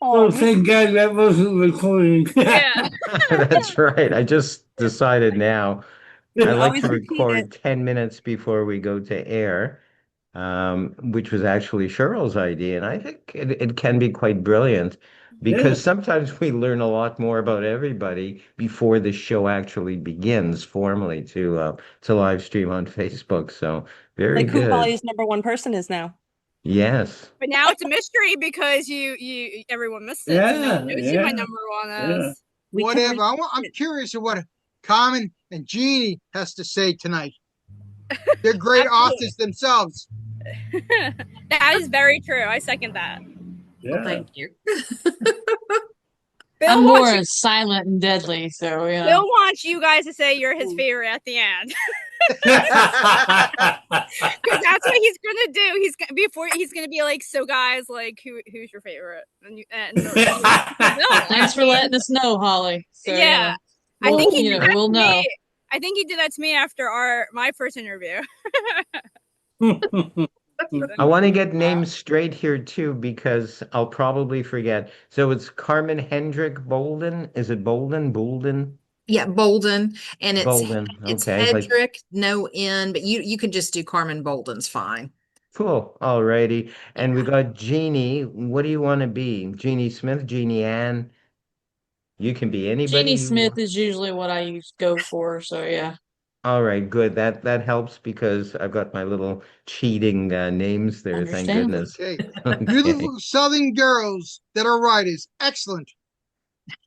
Oh, thank God that wasn't recording. Yeah. That's right. I just decided now You I can like always to repeat it. record 10 minutes before we go to air, which was actually Cheryl's idea. And I think it can be quite brilliant Yeah. because sometimes we learn a lot more about everybody before the show actually begins formally to live stream on Facebook. So very Like who good. Holly's number one person is now. Yes. But now it's a mystery because everyone missed it, so no one Yeah. knows who my Yeah. number one Yeah. is. We can Whatever. repeat I'm it. curious of what Carmen and Jeanie has to say tonight. They're great Absolutely. authors themselves. That is very true. I second that. Well, Yeah. thank you. Bill I'm wants more silent and deadly, so Bill wants you guys to say you're his favorite at the end. Because that's what he's gonna do. He's gonna be like, so guys, like, who's your favorite? And Bill. thanks for letting us know, Holly. So Yeah, I we'll think he did that we'll to know. me. I think he did that to me after my first interview. I want to get names straight here too because I'll probably forget. So it's Carmen Hendrick Bolden. Is it Bolden? Bolden? Yeah, Bolden, and Bolden. it's Okay. Like, Hedrick, no N, but you can just do Carmen Bolden's fine. cool. Alrighty. And we got Jeanie. What do you want to be? Jeanie Smith, Jeanie Ann. You can be anybody Jeannie you Smith want. is usually what I go for. So yeah, All right, good. That helps because I've got my little cheating names there. Thank understand. goodness. Okay. Okay. Beautiful Southern girls that are writers. Excellent.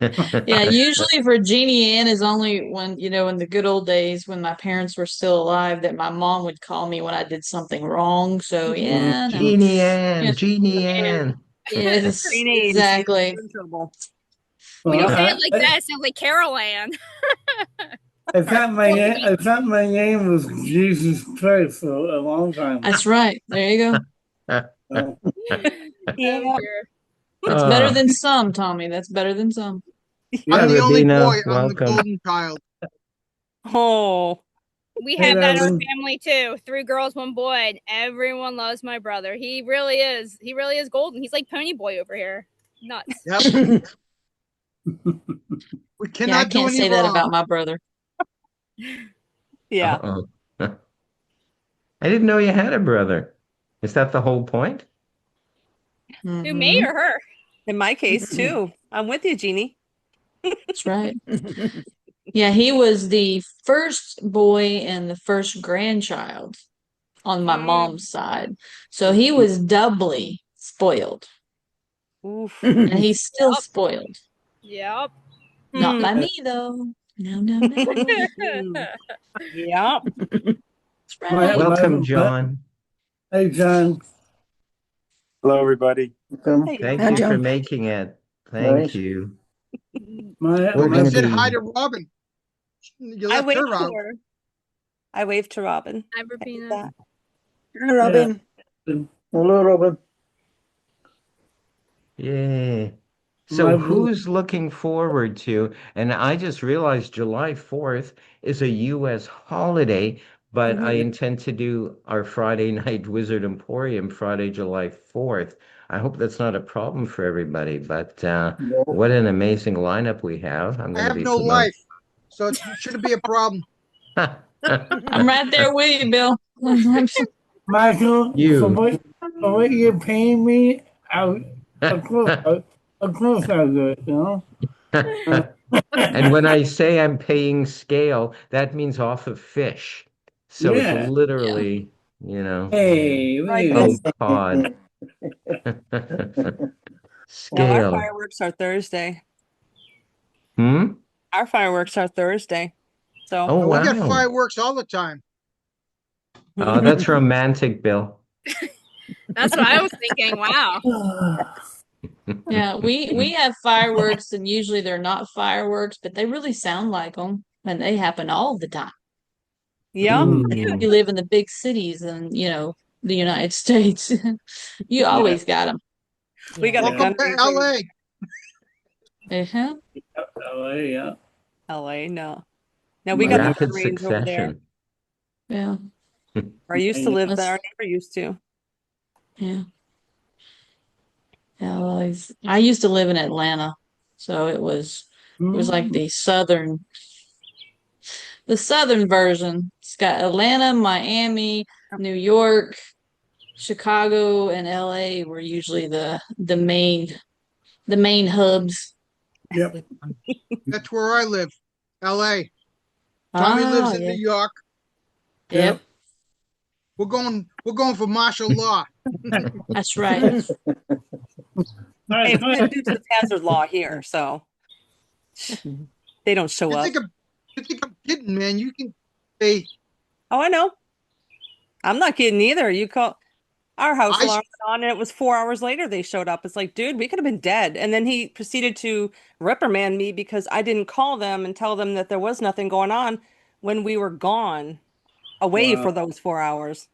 Yeah, usually for Jeannie Ann is only when, in the good old days when my parents were still alive that my mom would call me when I did something wrong. So yeah, no. Jeanie Yeah, Ann, Jeanie yeah, Ann. yes, Three names. exactly. You're in trouble. When you Well, say it like that, it sounds like Carol Ann. I thought my name was Jesus Christ for a long time. That's right. There you go. So, Oh Yeah. dear. That's better Oh, than some, Tommy. That's better than some. I'm hi, yeah. the only boy. Rabina. I'm the Welcome. golden child. Oh, We Hey, have that in our Robin. family too. 3 girls, 1 boy, and everyone loves my brother. He really is. He really is golden. He's like Pony Boy over here. Nuts. Yep. We Yeah, I cannot do can't any say that wrong. about my brother. yeah. Uh-oh. I didn't know you had a brother. Is that the whole point? Who, me Hmm. or her? In my case, too. I'm with you, Jeannie. That's right. Yeah, he was the first boy and the first grandchild on my Mm. mom's side. So he was doubly spoiled. Oof. And he's still Yep. spoiled. Yep. Not by Uh, me, though. No, no, no. Yeah. That's my, right. Welcome, my, John. hey, John. Hello, everybody. Welcome. Hey, Thank John. you for John. making it. Thank Right. you. We're Nobody going to said be, hi to Robin. You I left her waved to out. her. I waved to Robin. Hi, I did Rabina. that. Hi, Robin. Hello, Robin. yeah. My So boo. who's looking forward to, and I just realized July 4th is a US holiday, but I Mhm. intend to do our Friday night Wizard Emporium Friday, July 4th. I hope that's not a problem for everybody, but No. what an amazing lineup we have. I'm I going to have be no promoting. life, so it shouldn't be a problem. I'm right there with you, Bill. Michael, You. for what you're paying me, of course, of course I'll do it, you know? Uh, And when I say I'm paying scale, that means off of fish. So it's yeah. Yeah. literally, Hey, Right, wait Bill. oh, a cod. Well, our Scale. fireworks are Thursday. Hmm? Our fireworks are Thursday. So, Oh, And we get wow. fireworks all the time. Oh, that's romantic, Bill. That's what I was thinking. Wow. Yeah, we have fireworks and usually they're not fireworks, but they really sound like them and they happen all the time. yep. Mm. You live in the big cities and, the United States. You yeah, always got them. We got Yeah. a Welcome gun to range in LA. Uh-huh. LA, yeah. LA. No. No, we got the Yeah. gun Rapid range over there. succession. Yeah. Where I used to live there. That's Our neighbor used to. yeah. LA's. I used to live in Atlanta, so it was like the southern version. It's got Atlanta, Miami, New York, Chicago, and LA were usually the main hubs. Yep. That's where I live, L.A. Tommy lives in Yeah. New York. Yep, We're going for martial law. that's right. Hey, we had Dukes of Hazzard law here, so they don't show You up. think I'm kidding, man? You can say Oh, I know. I'm not kidding either. You call our house I alarm went on, and it was 4 hours later they showed up. It's like, dude, we could have been dead. And then he proceeded to reprimand me because I didn't call them and tell them that there was nothing going on when we were gone away Wow. for those 4 hours.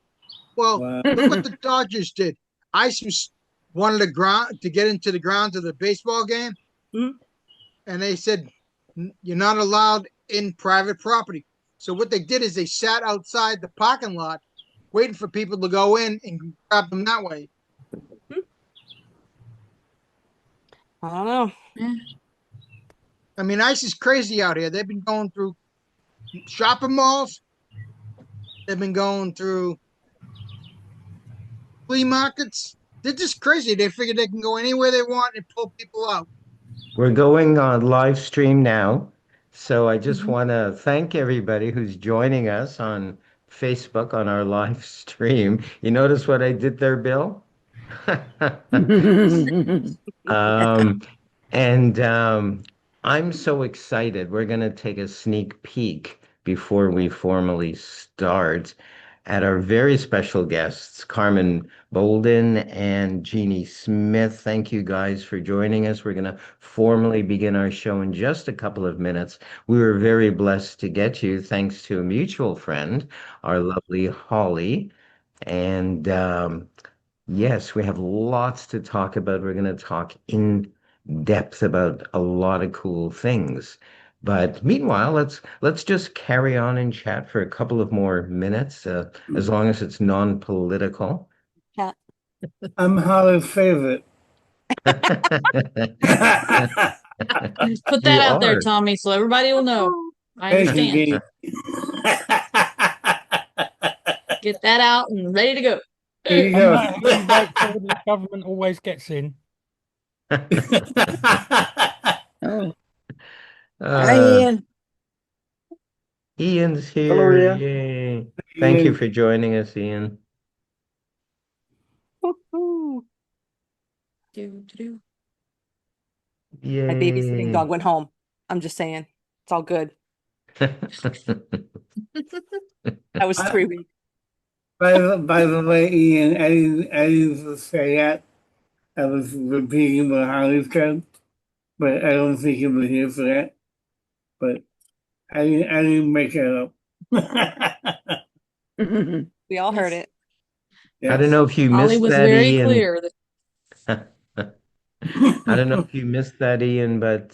well, Wow. look what the Dodgers did. Ice was wanted to get into the grounds of the baseball game, Mhm. and they said you're not allowed in private property. So what they did is they sat outside the parking lot, waiting for people to go in and grab them that way. I don't know. Yeah. I mean, ice is crazy out here. They've been going through shopping malls. They've been going through flea markets. They're just crazy. They figure they can go anywhere they want and pull people out. We're going on live stream now. So I just Mhm. want to thank everybody who's joining us on Facebook on our live stream. You notice what I did there, Bill? Um, and I'm so excited. We're going to take a sneak peek before we formally start at our very special guests, Carmen Bouldin and Jeanie Smith. Thank you guys for joining us. We're going to formally begin our show in just a couple of minutes. We were very blessed to get you thanks to a mutual friend, our lovely Holly. And yes, we have lots to talk about. We're going to talk in depth about a lot of cool things. But meanwhile, let's just carry on and chat for a couple of more minutes, as long as it's non-political. Cat. I'm Holly's favorite. Put You that out there, are. Tommy, so everybody will know. I Thank you, understand. Dee. Get that out and ready to go. There you I'm go. not ungrateful that the government always gets in. Oh, hi, Uh, Ian. Ian's Hello, here. Ian. Yay. Thank you for joining us, Ian. Woo-hoo. Do. My babysitting Yay. dog went home. I'm just saying. It's all good. That was 3 weeks. By the way, Ian, I didn't say that. I was repeating what Holly said, but I don't think you were here for that. But I didn't make it up. We all heard it. I don't Yes. know if you Holly missed was that, very Ian. clear that I don't know if you missed that, Ian, but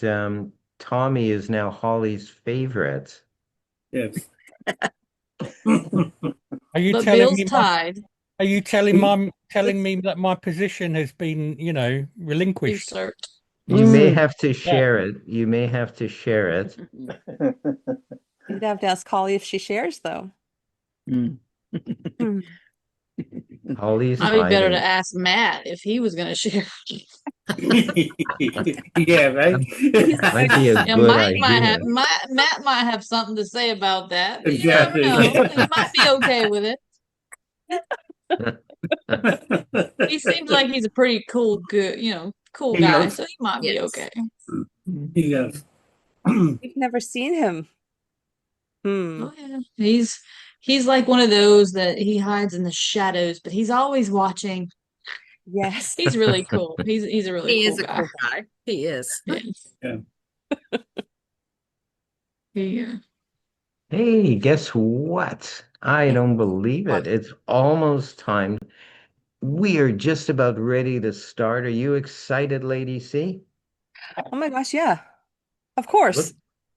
Tommy is now Holly's favorite. Yes. Are you but telling Bill's me tied, are you telling me that my position has been, relinquished? usurped. You may Mm. have to Yeah. share it. You may have to share it. You'd have to ask Holly if she shares, though. Mm. Hmm. Holly's Might be better to hiding. ask Matt if he was going to share. Yeah, right? Might be a Yeah, good Matt might have something to say about that, but you never Exactly. know. He might be okay with it. He seems like he's a pretty cool guy, Yes. so he might be Yes. okay. Yes. We've never seen him. Oh yeah, he's like one of those that he hides in the shadows, but he's always watching. Yes. He's really cool. He's a really He cool is a guy. cool guy. He is. Yes. Yeah. Yeah. Hey, guess what? I don't believe it. It's almost time. We are just about ready to start. Are you excited, Lady C? Oh my gosh, yeah. Of course. Look,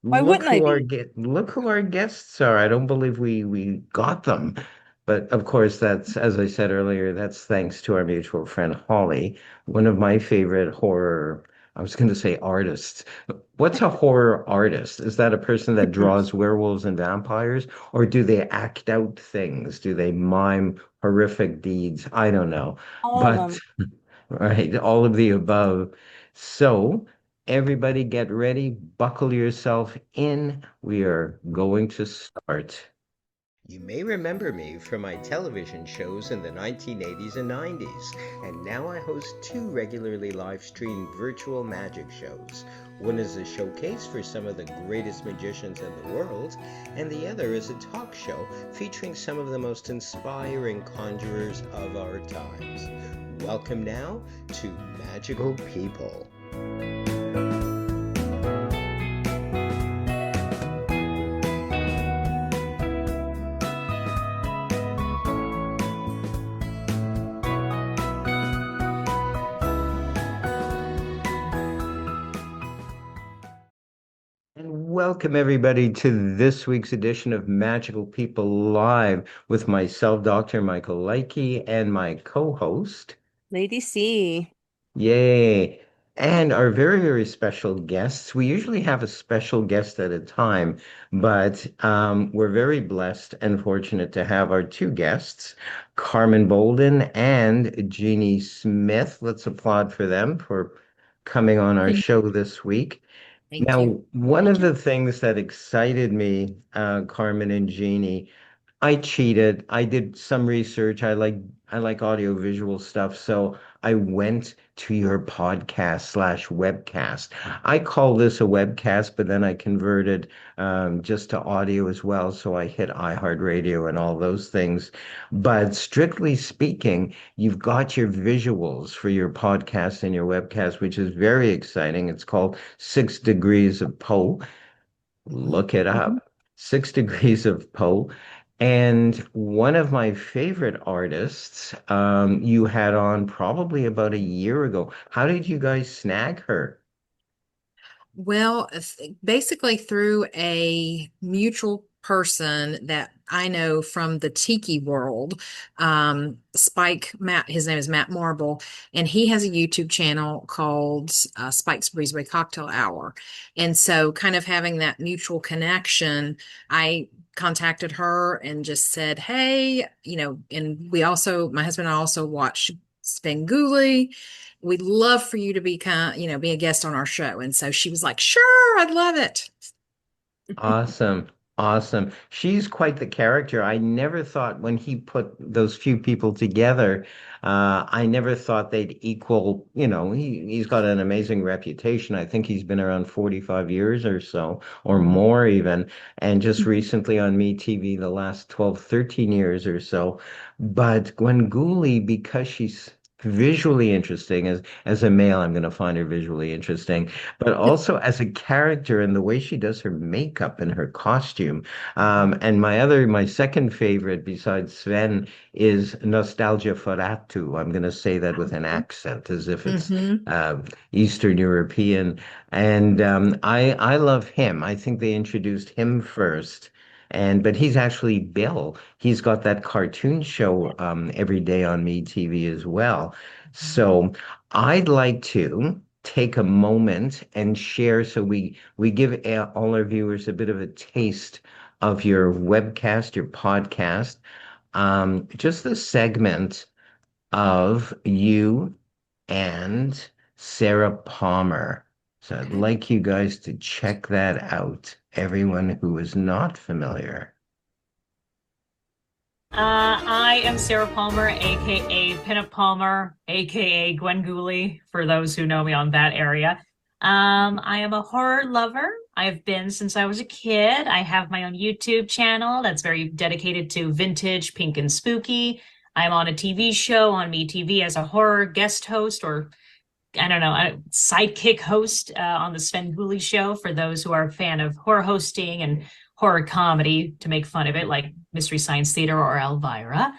Why look wouldn't I who our be? look who our guests are. I don't believe we got them. But of course, that's, as I said earlier, that's thanks to our mutual friend Holly, one of my favorite horror, I was going to say artists. What's a horror artist? Is that a person that draws werewolves and vampires, or do they act out things? Do they mime horrific deeds? I don't know. All of But them. right, all of the above. So, everybody get ready, buckle yourself in. We are going to start. You may remember me from my television shows in the 1980s and 90s, and now I host two regularly live streamed virtual magic shows. One is a showcase for some of the greatest magicians in the world, and the other is a talk show featuring some of the most inspiring conjurers of our times. Welcome now to Magical People. And welcome everybody to this week's edition of Magical People Live with myself, Dr. Michael Leike, and my co-host, Lady C. Yay! And our very, very special guests. We usually have a special guest at a time, but we're very blessed and fortunate to have our two guests, Carmen Bouldin and Jeanie Smith. Let's applaud for them for coming on our Thank show this week. Thank Now, you. one Thank of you. the things that excited me, Carmen and Jeannie, I cheated. I did some research. I like audio visual stuff, so I went to your podcast slash webcast. I call this a webcast, but then I converted just to audio as well. So I hit iHeartRadio and all those things. But strictly speaking, you've got your visuals for your podcast and your webcast, which is very exciting. It's called 6 Degrees of Poe. Look it Mhm. up. 6 Degrees of Poe. And one of my favorite artists, you had on probably about a year ago. How did you guys snag her? Well, basically through a mutual person that I know from the tiki world, Spike Matt, his name is Matt Marble, and he has a YouTube channel called Spike's Breezeway Cocktail Hour. And so, kind of having that mutual connection, I contacted her and just said, "Hey, and my husband and I also watch Svengoolie. We'd love for you to be a guest on our show." And so she was like, "Sure, I'd love it." Awesome. Awesome. She's quite the character. I never thought when he put those few people together, I never thought they'd equal, he's got an amazing reputation. I think he's been around 45 years or so, or more even, and just recently on MeTV the last 12, 13 years or so. But Gwen Gooley, because she's visually interesting, as a male, I'm going to find her visually interesting, but also as a character and the way she does her makeup and her costume. And my second favorite besides Sven is Nostalgia Foratu. I'm going to say that with an accent as if it's Mm-hmm. Eastern European. And I love him. I think they introduced him first. But he's actually Bill. He's got that cartoon show every day on MeTV as well. So I'd like to take a moment and share so we give all our viewers a bit of a taste of your webcast, your podcast, just the segment of you and Sarah Palmer. So I'd like you guys to check that out, everyone who is not familiar. I am Sarah Palmer, aka Pinup Palmer, aka Gwen Gooley, for those who know me on that area. I am a horror lover. I've been since I was a kid. I have my own YouTube channel that's very dedicated to vintage, pink, and spooky. I'm on a TV show on MeTV as a horror guest host, or I don't know, a sidekick host on the Sven Gooley show for those who are a fan of horror hosting and horror comedy to make fun of it, like Mystery Science Theater or Elvira.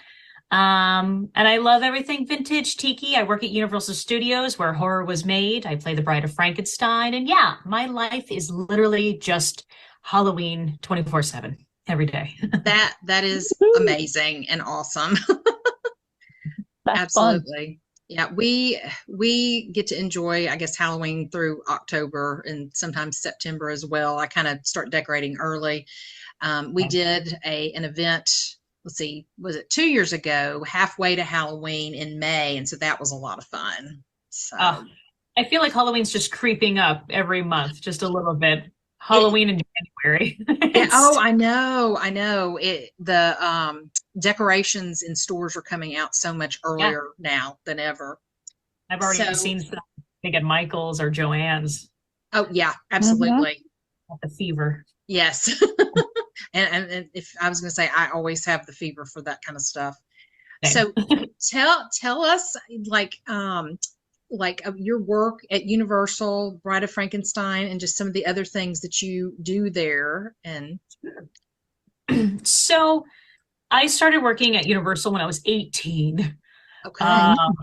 And I love everything vintage tiki. I work at Universal Studios where horror was made. I play the Bride of Frankenstein. And yeah, my life is literally just Halloween 24/7. every day. That is amazing and awesome. That's fun. Absolutely. Yeah, we get to enjoy, I guess, Halloween through October and sometimes September as well. I kind of start decorating early. We did an event, let's see, was it 2 years ago, halfway to Halloween in May, and so that was a lot of fun. So I feel like Halloween's just creeping up every month, just a little bit. it, Halloween in January. yeah, oh, I know. The decorations in stores are coming out so much Yeah, earlier now than ever. I've already So, seen stuff big at Michael's or Joann's. oh yeah, Mm-hmm. absolutely. The fever. Yes. And if I was going to say, I always have the fever for that kind of stuff. Same. So tell us your work at Universal, Bride of Frankenstein, and just some of the other things that you do there. And So I started working at Universal when I was 18. okay, Um,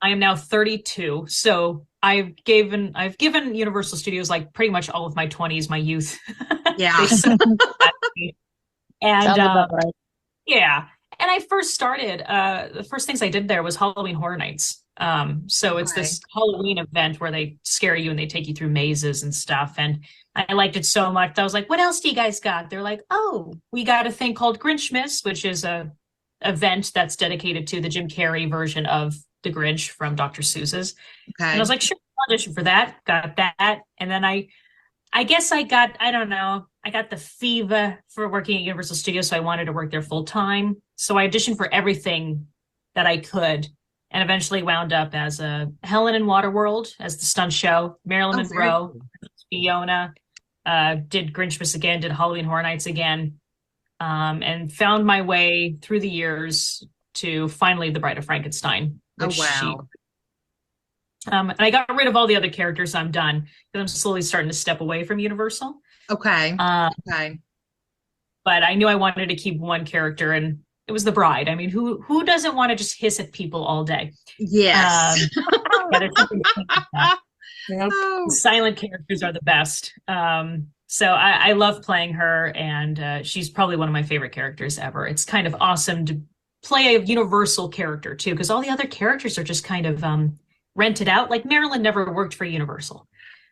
I am now 32. So I've given Universal Studios like pretty much all of my 20s, my youth. yeah, They sucked at me. And Sounds about right. yeah. And I first started, the first things I did there was Halloween Horror Nights. So it's okay, this Halloween event where they scare you and they take you through mazes and stuff. And I liked it so much. I was like, what else do you guys got? They're like, oh, we got a thing called Grinchmas, which is a event that's dedicated to the Jim Carrey version of the Grinch from Dr. Seuss's. And I okay, was like, sure, I'll audition for that. Got that. And then I guess I don't know, I got the fever for working at Universal Studios, so I wanted to work there full time. So I auditioned for everything that I could and eventually wound up as a Helen in Waterworld as the stunt show, Marilyn oh, very Monroe, cool. Fiona, did Grinchmas again, did Halloween Horror Nights again, and found my way through the years to finally The Bride of Frankenstein, Oh, which wow. and I got rid of all the other characters. I'm done because I'm slowly starting to step away from Universal. Okay, Uh, okay, but I knew I wanted to keep one character, and it was the bride. I mean, who doesn't want to just hiss at people all day? yes. Yeah, there's something to think about that. Yep. Oh, Silent characters are the best. So I love playing her, and she's probably one of my favorite characters ever. It's kind of awesome to play a Universal character too, because all the other characters are just kind of rented out. Like Marilyn never worked for Universal.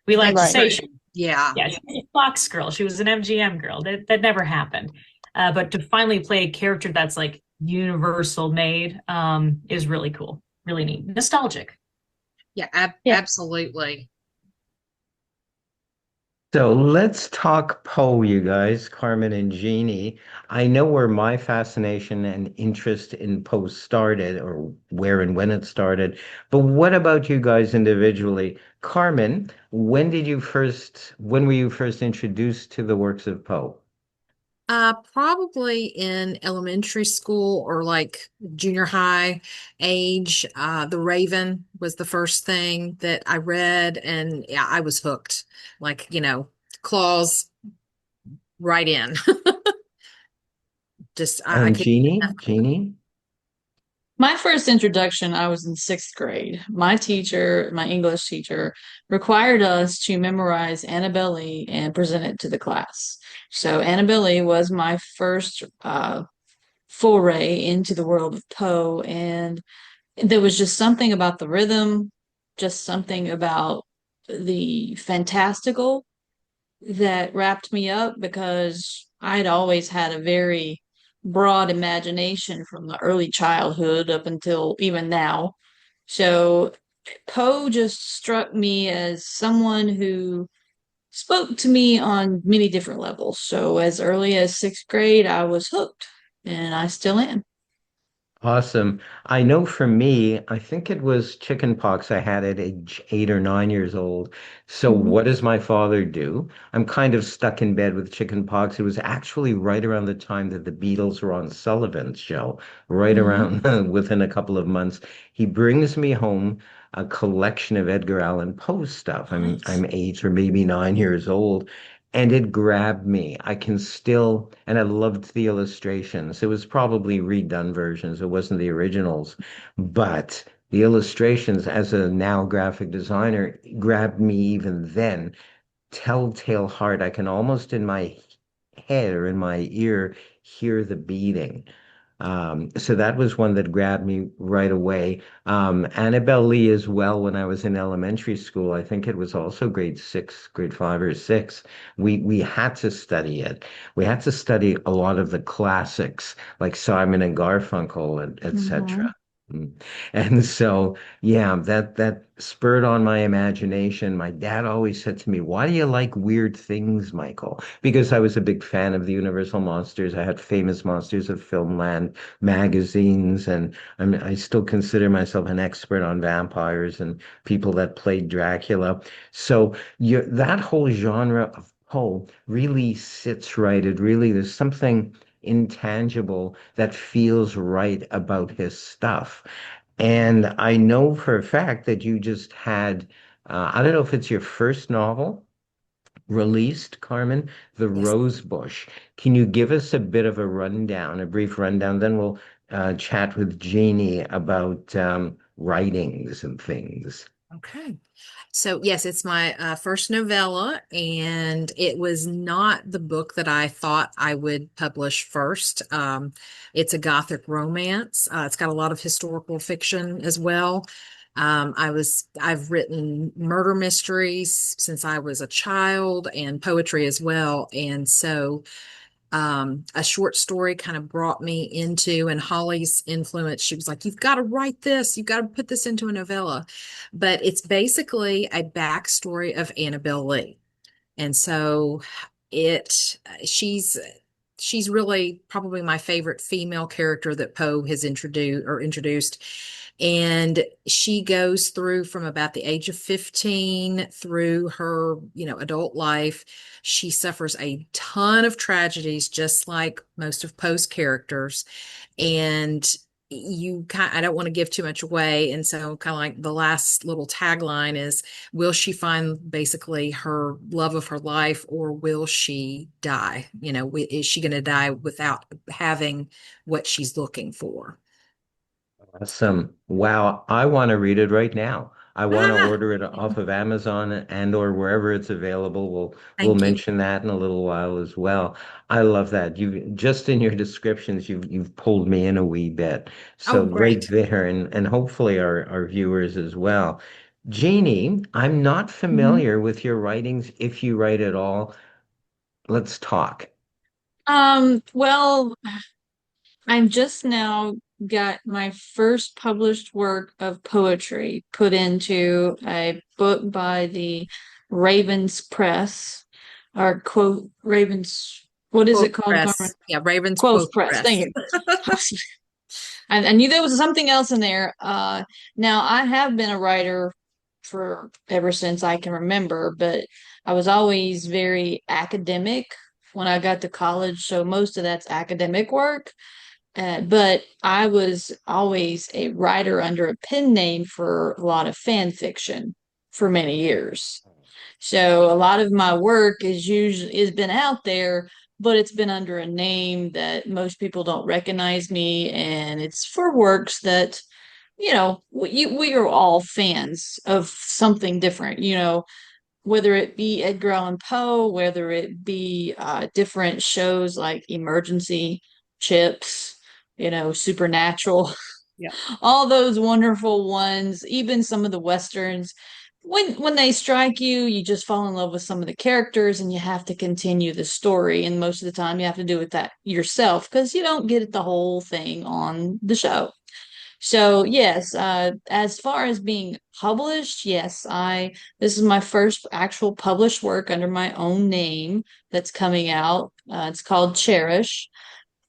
We like to that's say true. Yeah. yeah, she was a Fox girl. She was an MGM girl. That never happened. But to finally play a character that's like Universal made is really cool, really neat, nostalgic. Yeah, Yeah. absolutely. So let's talk Poe, you guys, Carmen and Jeannie. I know where my fascination and interest in Poe started, or where and when it started. But what about you guys individually? Carmen, when were you first introduced to the works of Poe? Probably in elementary school or like junior high age. The Raven was the first thing that I read, and yeah, I was hooked. Like, claws right in. Just I And could get Jeannie? enough. Jeannie? My first introduction, I was in sixth grade. My teacher, my English teacher, required us to memorize Annabelle Lee and present it to the class. So Annabelle Lee was my first foray into the world of Poe, and there was just something about the rhythm, just something about the fantastical that wrapped me up because I'd always had a very broad imagination from the early childhood up until even now. So Poe just struck me as someone who spoke to me on many different levels. So as early as sixth grade, I was hooked, and I still am. Awesome. I know for me, I think it was chicken pox I had at age 8 or 9 years old. So Mhm. what does my father do? I'm kind of stuck in bed with chicken pox. It was actually right around the time that the Beatles were on Sullivan's show, right Mhm. around within a couple of months. He brings me home a collection of Edgar Allan Poe stuff. I'm Nice. 8 or maybe 9 years old. And it grabbed me. I can still, and I loved the illustrations. It was probably redone versions. It wasn't the originals, but the illustrations as a now graphic designer grabbed me even then. Telltale Heart. I can almost in my head or in my ear hear the beating. So that was one that grabbed me right away. Annabelle Lee as well, when I was in elementary school, I think it was also grade six, grade five or six. We had to study it. We had to study a lot of the classics like Simon and Garfunkel, and Mhm. etc. And so, yeah, that spurred on my imagination. My dad always said to me, "Why do you like weird things, Michael?" Because I was a big fan of the Universal Monsters. I had Famous Monsters of Filmland magazines, and I still consider myself an expert on vampires and people that played Dracula. So that whole genre of Poe really sits right. It really, there's something intangible that feels right about his stuff. And I know for a fact that you just had, I don't know if it's your first novel released, Carmen, The Yes. Rose Bush. Can you give us a bit of a rundown, a brief rundown? Then we'll chat with Jeanie about writings and things. Okay. So, yes, it's my first novella, and it was not the book that I thought I would publish first. It's a Gothic romance. It's got a lot of historical fiction as well. I've written murder mysteries since I was a child and poetry as well. And so a short story kind of brought me into, and Holly's influence. She was like, "You've got to write this. You've got to put this into a novella." But it's basically a backstory of Annabelle Lee. And so it she's really probably my favorite female character that Poe has introduced. And she goes through from about the age of 15 through her, adult life. She suffers a ton of tragedies, just like most of Poe's characters. And I don't want to give too much away. And so kind of like the last little tagline is, will she find basically her love of her life, or will she die? Is she going to die without having what she's looking for? Awesome. Wow. I want to read it right now. I want to Ah, order it off of Amazon and or wherever it's available. We'll thank you. mention that in a little while as well. I love that. You just in your descriptions, you've pulled me in a wee bit. Oh, So right great. there, and hopefully our viewers as well. Jeanie, I'm not Mhm. familiar with your writings, if you write at all. Let's talk. Well, I've just now got my first published work of poetry put into a book by the Ravens Press, or quote Ravens. What is it Quote called, Carmen? press. Yeah, Raven's Quote quote Press. Thank press. you. I knew there was something else in there. Now I have been a writer for ever since I can remember, but I was always very academic when I got to college, so most of that's academic work. But I was always a writer under a pen name for a lot of fan fiction for many years. So a lot of my work is been out there, but it's been under a name that most people don't recognize me, and it's for works that we are all fans of something different. Whether it be Edgar Allan Poe, whether it be different shows like Emergency, Chips, Supernatural, Yeah. all those wonderful ones, even some of the westerns. When they strike you, you just fall in love with some of the characters and you have to continue the story. And most of the time you have to do it that yourself because you don't get the whole thing on the show. So yes, as far as being published, yes, this is my first actual published work under my own name that's coming out. It's called Cherish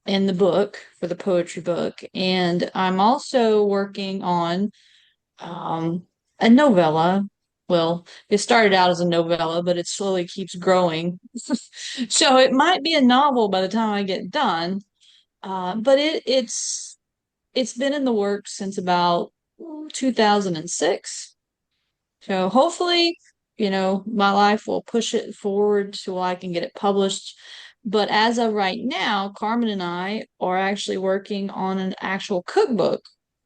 in the book for the poetry book, and I'm also working on a novella. Well, it started out as a novella, but it slowly keeps growing. So it might be a novel by the time I get done. But it's been in the works since about 2006. So hopefully, my life will push it forward so I can get it published. But as of right now, Carmen and I are actually working on an actual cookbook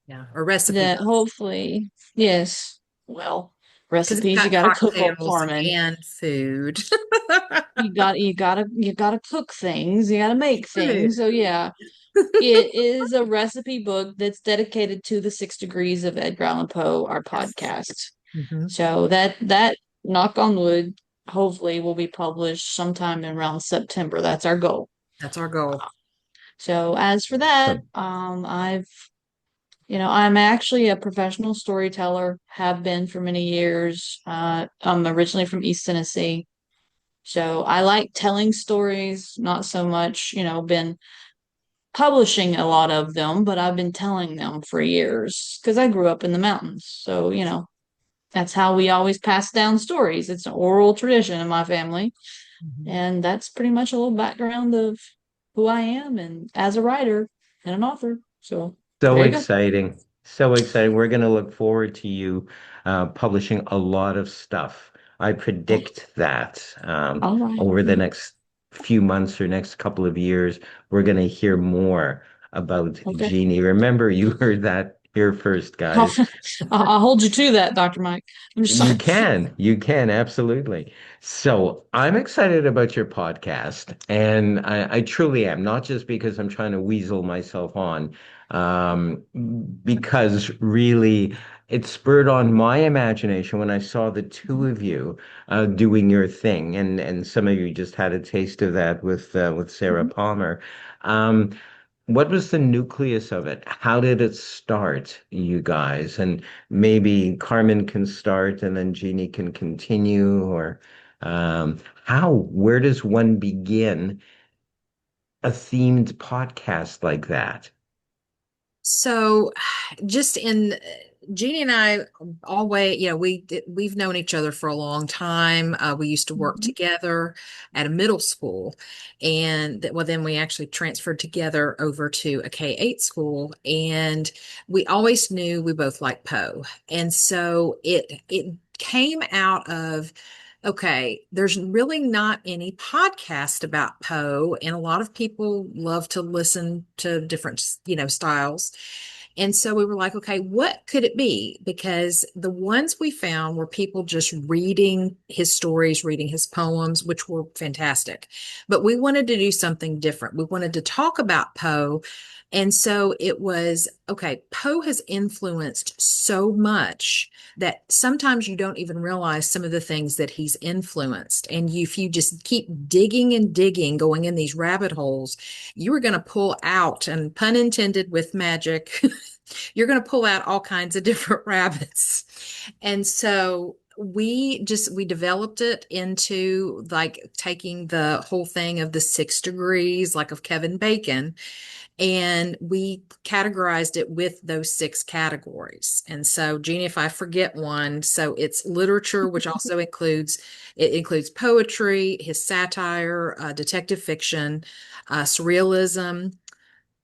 Yeah, a recipe that book. hopefully, yes, well, Because it's recipes you got got to cook old cocktails Carmen. and food. You gotta cook things. You gotta make Food. things. So yeah, it is a recipe book that's dedicated to the 6 degrees of Edgar Allan Poe, our podcast. Mm-hmm. So that knock on wood, hopefully will be published sometime in around September. That's our goal. That's our goal. So as for that, So, I'm actually a professional storyteller, have been for many years. I'm originally from East Tennessee. So I like telling stories, not so much, been publishing a lot of them, but I've been telling them for years because I grew up in the mountains. So, that's how we always pass down stories. It's an oral tradition in my family. Mm-hmm. And that's pretty much a little background of who I am and as a writer and an author. So so there you go. exciting. So exciting. We're going to look forward to you publishing a lot of stuff. I Oh, predict that all right. over the next few months or next couple of years, we're going to hear more about Okay. Jeanie. Remember, you heard that here first, I'll, guys. I'll hold you to that, Dr. Mike. I'm just You can, absolutely. So I'm excited about your podcast, and I truly am, not just because I'm trying to weasel myself on, um, because really it spurred on my imagination when I saw the two of you doing your thing, and some of you just had a taste of that with Sarah Mhm. Palmer. Um, what was the nucleus of it? How did it start, you guys? And maybe Carmen can start and then Jeannie can continue, or where does one begin a themed podcast like that? So, just in Jeannie and I always, we've known each other for a long time. We used to work Mhm. together at a middle school, and well, then we actually transferred together over to a K-8 school, and we always knew we both liked Poe, and so it came out of. Okay, there's really not any podcast about Poe, and a lot of people love to listen to different, styles. And so we were like, okay, what could it be? Because the ones we found were people just reading his stories, reading his poems, which were fantastic. But we wanted to do something different. We wanted to talk about Poe. And so it was, okay, Poe has influenced so much that sometimes you don't even realize some of the things that he's influenced. And if you just keep digging and digging, going in these rabbit holes, you are going to pull out, and pun intended with magic, you're going to pull out all kinds of different rabbits. And so we developed it into like taking the whole thing of the 6 degrees, like of Kevin Bacon, and we categorized it with those 6 categories. And so, Jeannie, if I forget one, so it's literature, which also includes poetry, his satire, detective fiction, surrealism, Mhm.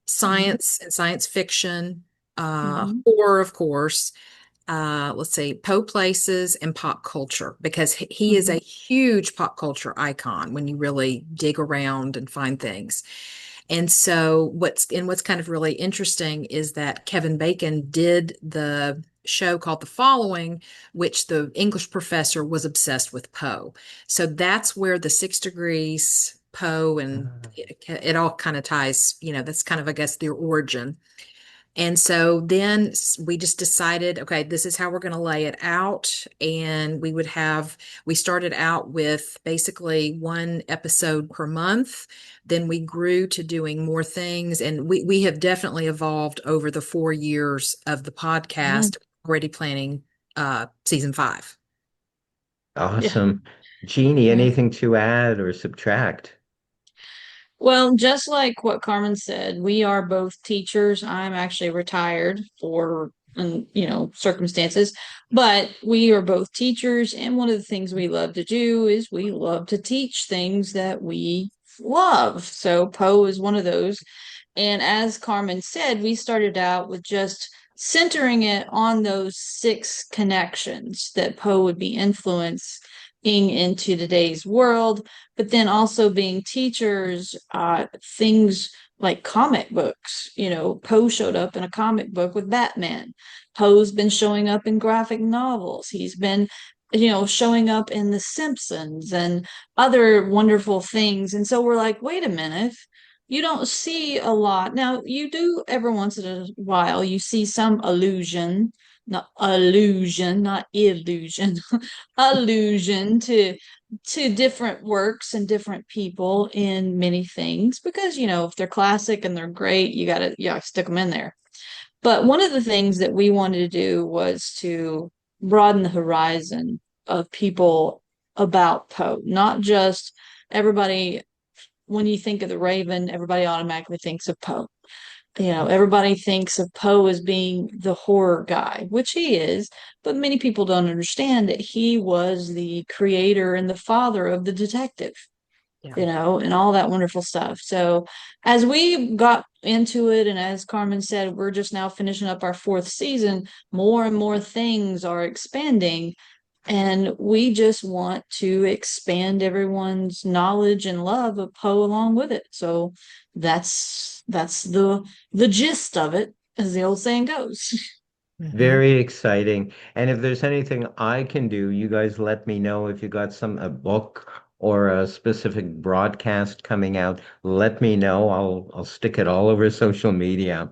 science and science fiction, Mhm. horror, of course. Let's see, Poe places and pop culture, because he is a Mhm. huge pop culture icon when you really dig around and find things. And so what's kind of really interesting is that Kevin Bacon did the show called The Following, which the English professor was obsessed with Poe. So that's where the 6 degrees, Poe, and it all kind of ties, that's kind of, I guess, their origin. And so then we just decided, okay, this is how we're going to lay it out. And we started out with basically one episode per month. Then we grew to doing more things. And we have definitely evolved over the 4 years of the Yeah. podcast, already planning season 5. Yeah. Awesome. Jeannie, Yeah. anything to add or subtract? Well, just like what Carmen said, we are both teachers. I'm actually retired for, circumstances, but we are both teachers. And one of the things we love to do is we love to teach things that we love. So Poe is one of those. And as Carmen said, we started out with just centering it on those 6 connections that Poe would be influencing into today's world, but then also being teachers, things like comic books. Poe showed up in a comic book with Batman. Poe's been showing up in graphic novels. He's been showing up in The Simpsons and other wonderful things. And so we're like, wait a minute, you don't see a lot. Now, you do every once in a while, you see some allusion, not illusion, not illusion, allusion to different works and different people in many things because, if they're classic and they're great, you gotta stick them in there. But one of the things that we wanted to do was to broaden the horizon of people about Poe, not just everybody. When you think of the Raven, everybody automatically thinks of Poe. Everybody thinks of Poe as being the horror guy, which he is, but many people don't understand that he was the creator and the father of the detective. And all that wonderful stuff. So as we got into it, and as Carmen said, we're just now finishing up our 4th season, more and more things are expanding. And we just want to expand everyone's knowledge and love of Poe along with it. So that's the gist of it, as the old saying goes. Very exciting. And if there's anything I can do, you guys let me know if you got a book or a specific broadcast coming out. Let me know. I'll stick it all over social media.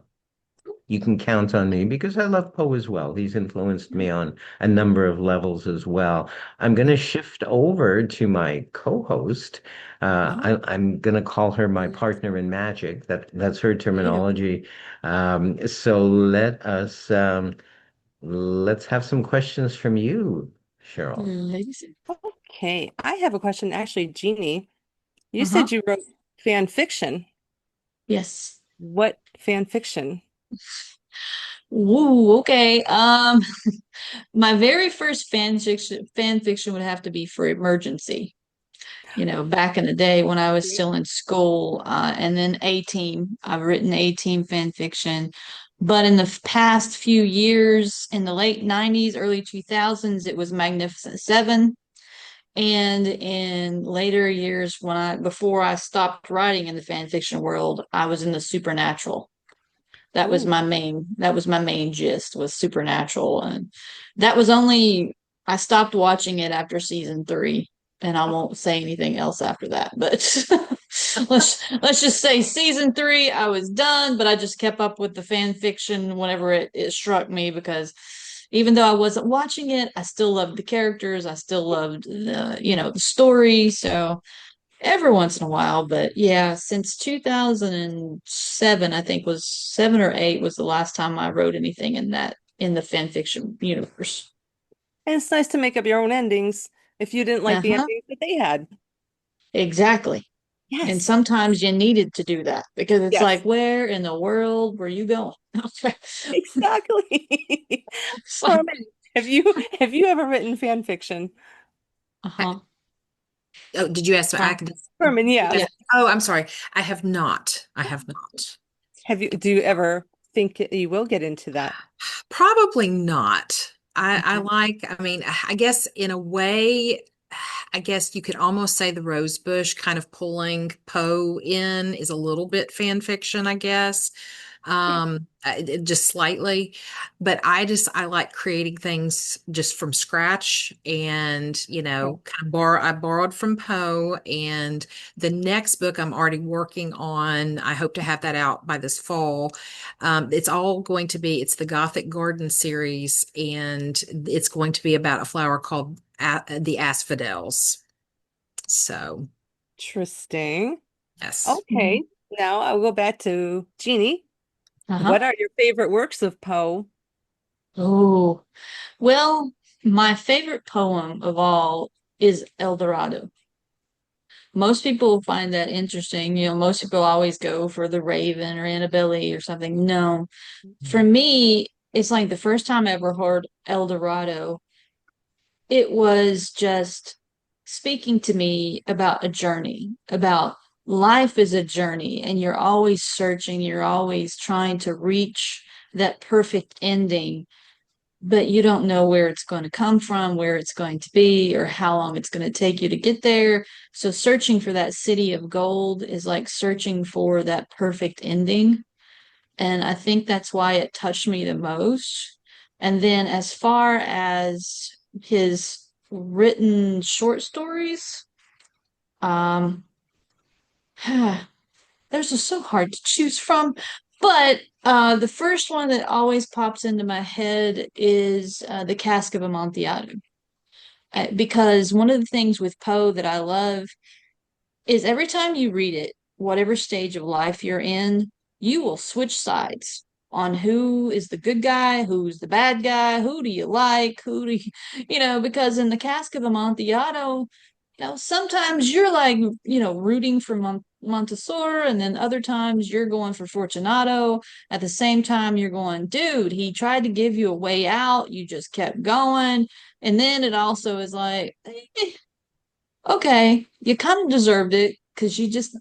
You can count on me because I love Poe as well. He's influenced me on a number of levels as well. I'm going to shift over to my co-host. I'm going to call her my partner in magic. That's her terminology. So let's have some questions from you, Cheryl. Okay, I have a question. Actually, Jeanie, you Uh-huh. said you wrote fan fiction. Yes. What fan fiction? Woo, okay. My very first fan fiction would have to be for Emergency. Back in the day when I was still in school, and then A-Team. I've written A-Team fan fiction. But in the past few years, in the late 90s, early 2000s, it was Magnificent Seven. And in later years, before I stopped writing in the fan fiction world, I was in the Supernatural. That was my main gist, was Supernatural. And that was only, I stopped watching it after season 3, and I won't say anything else after that. But let's just say season 3, I was done, but I just kept up with the fan fiction whenever it struck me, because even though I wasn't watching it, I still loved the characters. I still loved the story. So every once in a while, but yeah, since 2007, I think, was 7 or 8 was the last time I wrote anything in the fan fiction universe. And it's nice to make up your own endings if you didn't like the endings that they had. Exactly. Yes. And sometimes you needed to do that because it's Yes. like, where in the world were you going? Exactly. Carmen, have you ever written fan fiction? Uh-huh. Oh, did you ask? Carmen, yeah. Yeah. Oh, I'm sorry. I have not. I have not. Do you ever think you will get into that? Probably not. I mean, I guess in a way, I guess you could almost say the Rosebush kind of pulling Poe in is a little bit fan fiction, I guess. Just slightly, but I like creating things just from scratch, and I borrowed from Poe, and the next book I'm already working on, I hope to have that out by this fall. It's the Gothic Garden series, and it's going to be about a flower called the asphodels. So interesting. Yes. Okay. Now I'll go back to Jeanie. What are your favorite works of Poe? Oh, well, my favorite poem of all is El Dorado. Most people find that interesting. Most people always go for the Raven or Annabelle or something. No, for me, it's like the first time I ever heard El Dorado, it was just speaking to me about a journey, about life is a journey, and you're always searching, you're always trying to reach that perfect ending, but you don't know where it's going to come from, where it's going to be, or how long it's going to take you to get there. So searching for that city of gold is like searching for that perfect ending. And I think that's why it touched me the most. And then as far as his written short stories. Those are so hard to choose from. But the first one that always pops into my head is The Cask of Amontillado. Because one of the things with Poe that I love is every time you read it, whatever stage of life you're in, you will switch sides on who is the good guy, who's the bad guy, who do you like, who do you, because in the Cask of Amontillado, sometimes you're like, rooting for Montesor, and then other times you're going for Fortunato. At the same time, you're going, dude, he tried to give you a way out. You just kept going. And then it also is like, okay, you kind of deserved it because you just,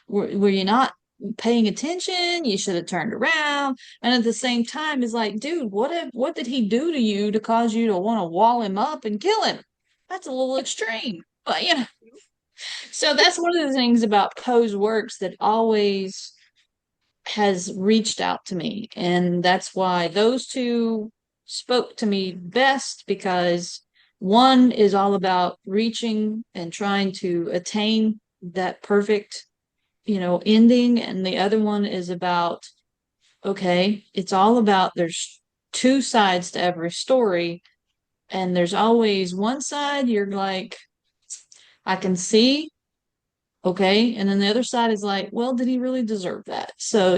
were you not paying attention? You should have turned around. And at the same time, it's like, dude, what did he do to you to cause you to want to wall him up and kill him? That's a little extreme. But so that's one of the things about Poe's works that always has reached out to me. And that's why those two spoke to me best, because one is all about reaching and trying to attain that perfect, ending. And the other one is about, okay, it's all about there's two sides to every story. And there's always one side you're like, I can see, okay. And then the other side is like, well, did he really deserve that? So,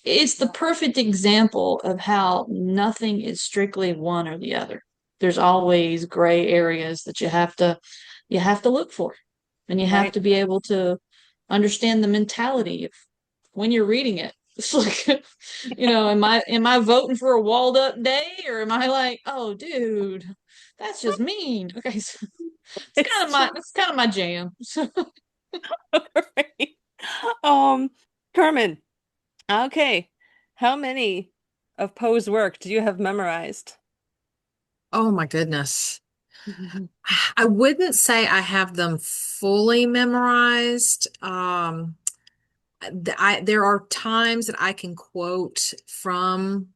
it's the perfect example of how nothing is strictly one or the other. There's always gray areas that you have to look for. And you have Right. to be able to understand the mentality of when you're reading it. It's like, am I voting for a walled up day, or am I like, oh dude, that's just mean. Okay, so it's kind of my jam. So Right. Um, Carmen, okay. How many of Poe's work do you have memorized? Oh my goodness. I wouldn't say I have them fully memorized. There are times that I can quote from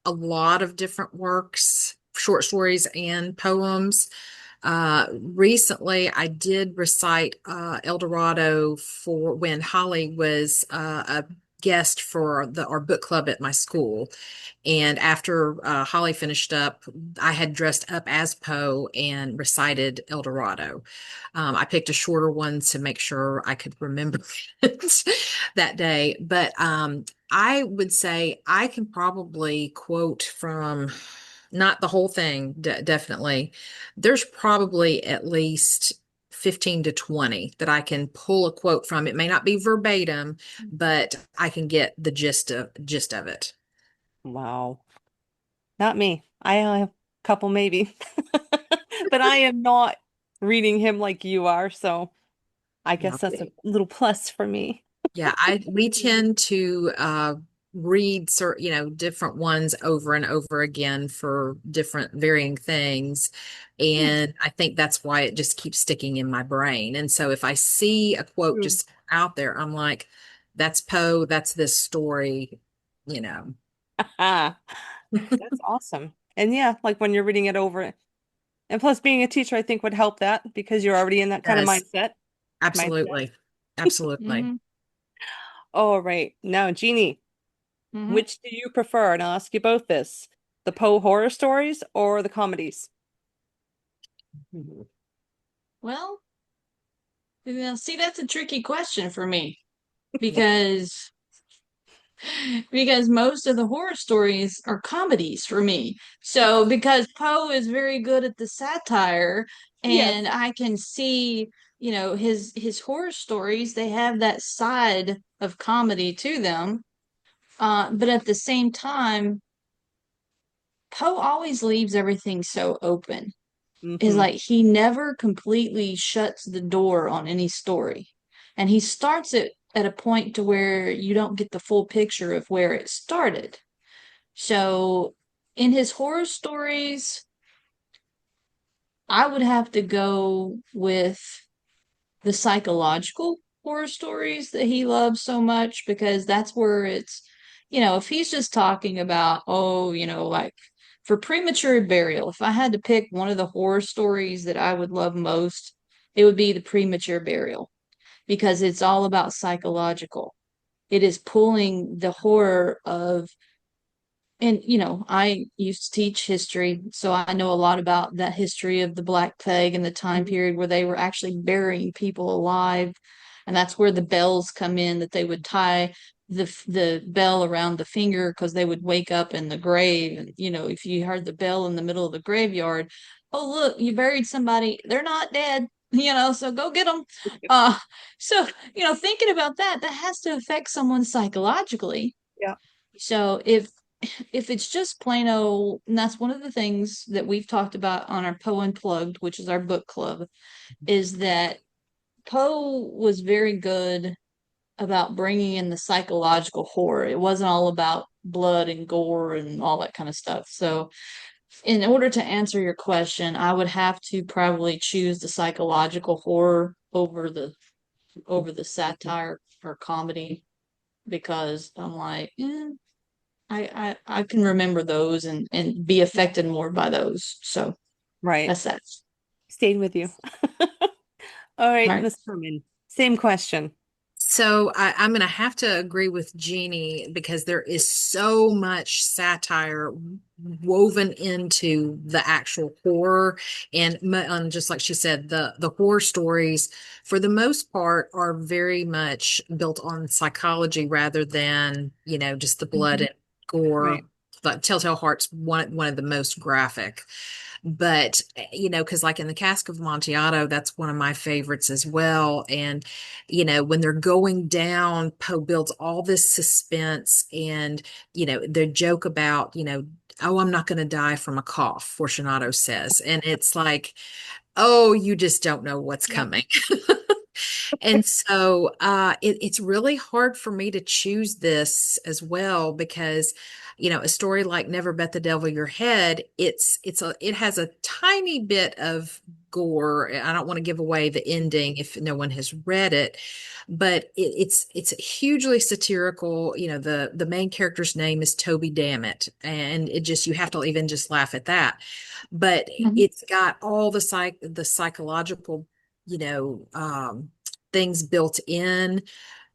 a lot of different works, short stories and poems. Recently, I did recite El Dorado for when Holly was a guest for our book club at my school. And after Holly finished up, I had dressed up as Poe and recited El Dorado. I picked a shorter one to make sure I could remember it that day. But I would say I can probably quote from not the whole thing, definitely. There's probably at least 15 to 20 that I can pull a quote from. It may not be verbatim, but I can get the gist of it. Wow. Not me. I only have a couple maybe. But I am not reading him like you are, so I Yeah. guess that's a little plus for me. Yeah, we tend to read different ones over and over again for different varying things. And I think that's why it just keeps sticking in my brain. And so if I see a quote just out there, I'm like, that's Poe, that's this story. That's awesome. And yeah, like when you're reading it over, and plus being a teacher, I think would help that because you're already in that kind of Yes, mindset. absolutely. Absolutely. Mhm, All right. Now, Jeanie, mhm. which do you prefer? And I'll ask you both this, the Poe horror stories or the comedies? Well, see, that's a tricky question for me because most of the horror stories are comedies for me. So because Poe is very good at the satire, Yes. and I can see, his horror stories, they have that side of comedy to them. But at the same time, Poe always leaves everything so open. Is Hmm. like he never completely shuts the door on any story. And he starts it at a point to where you don't get the full picture of where it started. So in his horror stories, I would have to go with the psychological horror stories that he loves so much, because that's where if he's just talking about, oh, like For premature burial, if I had to pick one of the horror stories that I would love most, it would be the premature burial because it's all about psychological. It is pulling the horror of, and I used to teach history, so I know a lot about that history of the Black Plague and the time period where they were actually burying people alive. And that's where the bells come in, that they would tie the bell around the finger because they would wake up in the grave. And if you heard the bell in the middle of the graveyard, oh look, you buried somebody, they're not dead, so go get them. So thinking about that has to affect someone psychologically. Yeah. So if it's just plain old, and that's one of the things that we've talked about on our Poe Unplugged, which is our book club, is that Poe was very good about bringing in the psychological horror. It wasn't all about blood and gore and all that kind of stuff. So in order to answer your question, I would have to probably choose the psychological horror over the satire or comedy because I'm like, I can remember those and be affected more by those. So Right. that's that. Stayed with you. All right, All right. Miss Herman. Same question. So I'm going to have to agree with Jeanie because there is so much satire woven into the actual horror, and just like she said, the horror stories for the most part are very much built on psychology rather than just the blood and gore. Right. Like Telltale Heart's one of the most graphic. But because like in the Cask of Amontillado, that's one of my favorites as well. And when they're going down, Poe builds all this suspense, and the joke about oh, I'm not going to die from a cough, Fortunato says, and it's like, oh, you just don't know what's coming. And so it's really hard for me to choose this as well because a story like Never Bet the Devil Your Head, it has a tiny bit of gore. I don't want to give away the ending if no one has read it, but it's hugely satirical. The main character's name is Toby Dammit, and it just you have to even just laugh at that. But it's got all the psychological things built in,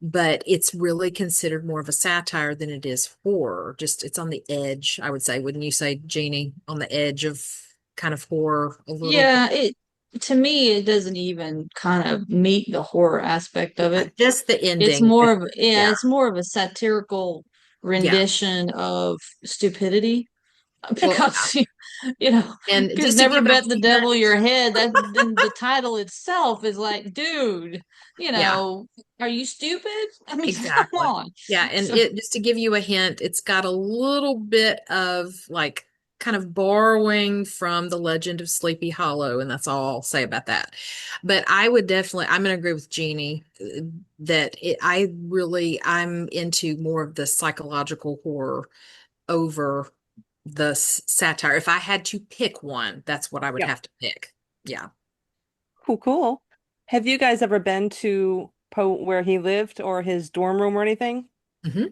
but it's really considered more of a satire than it is horror. Just it's on the edge, I would say. Wouldn't you say, Jeanie, on the edge of kind of horror a little Yeah, bit? to me it doesn't even kind of meet the horror aspect of it. Just the It's ending. more of Yeah. it's more of a satirical Yeah. rendition of stupidity. Well, Because and because just to Never give a Bet the Devil Your Head, that then the title itself is like, dude, yeah, are you stupid? I mean, come exactly. on. Yeah, and So it just to give you a hint, it's got a little bit of like kind of borrowing from the Legend of Sleepy Hollow, and that's all I'll say about that. But I'm going to agree with Jeanie that I'm into more of the psychological horror over the satire. If I had to pick one, that's what I would Yeah. have to pick. Yeah. Cool. Have you guys ever been to Poe where he lived or his dorm room or anything? Mm-hmm.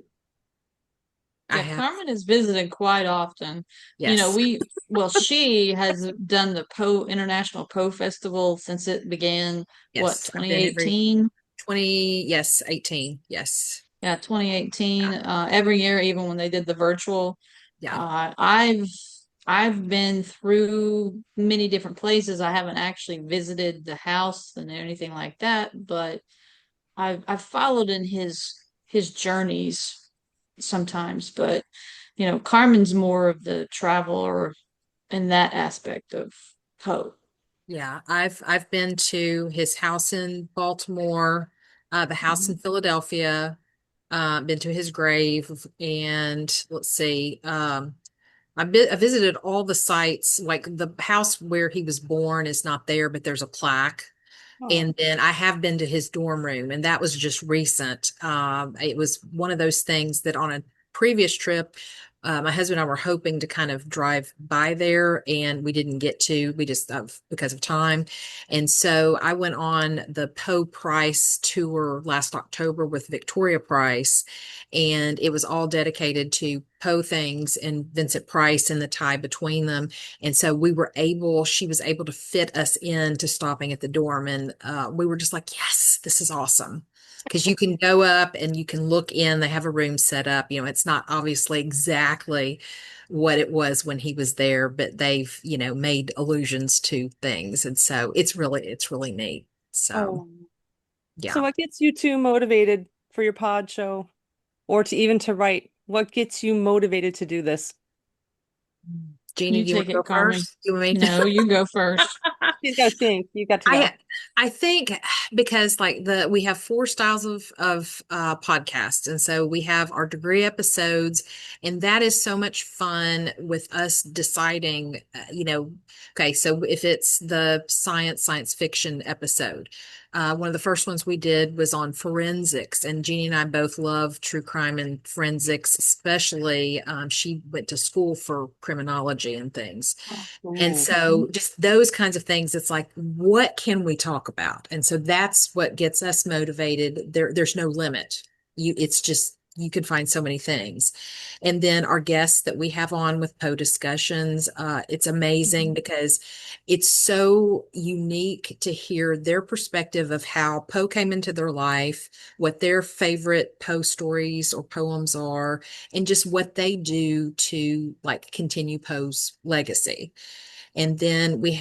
I yeah, have. Carmen is visiting quite often. Yes. She has done the Poe International Poe Festival since it began, what, Yes. I've been every 2018? 18. Yes. Yeah, 2018. Yeah. Every year, even when they did the virtual. Yeah. I've been through many different places. I haven't actually visited the house and anything like that, but I've followed in his journeys sometimes. But Carmen's more of the traveler in that aspect of Poe. Yeah. I've been to his house in Baltimore, the house in Philadelphia, been to his grave, and let's see, I visited all the sites. Like the house where he was born is not there, but there's a plaque. And then I have been to his dorm room, and that was just recent. It was one of those things that on a previous trip, my husband and I were hoping to kind of drive by there, and we didn't get to. We just because of time, and so I went on the Poe Price tour last October with Victoria Price, and it was all dedicated to Poe things and Vincent Price and the tie between them. And so she was able to fit us into stopping at the dorm, and we were just like, yes, this is awesome. Because you can go up and you can look in. They have a room set up. It's not obviously exactly what it was when he was there, but they've, made allusions to things. And so it's really neat. So, Oh. yeah. So what gets you two motivated for your pod show or to write? What gets you motivated to do this? Jeanie, do you want take to it, go Carmen. first? You want me to? No, you go first. She's got to think. You got to go. I think because we have 4 styles of podcasts, and so we have our degree episodes, and that is so much fun with us deciding, okay, so if it's the science fiction episode, one of the first ones we did was on forensics, and Jeannie and I both love true crime and forensics, especially she went to school for criminology and things. And so just those kinds of things, it's like, what can we talk about? And so that's what gets us motivated. There's no limit. It's just, you could find so many things. And then our guests that we have on with Poe discussions, it's amazing because it's so unique to hear their perspective of how Poe came into their life, what their favorite Poe stories or poems are, and just what they do to continue Poe's legacy. And then we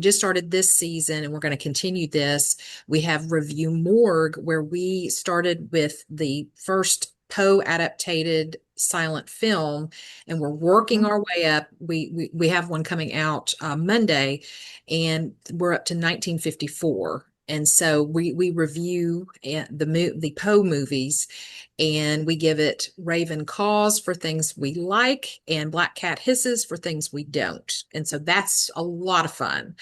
just started this season and we're going to continue this. We have Review Morgue, where we started with the first Poe adapted silent film, and we're working our way up. We have one coming out Monday, and we're up to 1954. And so we review the Poe movies, and we give it Raven Caws for things we like and Black Cat Hisses for things we don't. And so that's a lot of fun.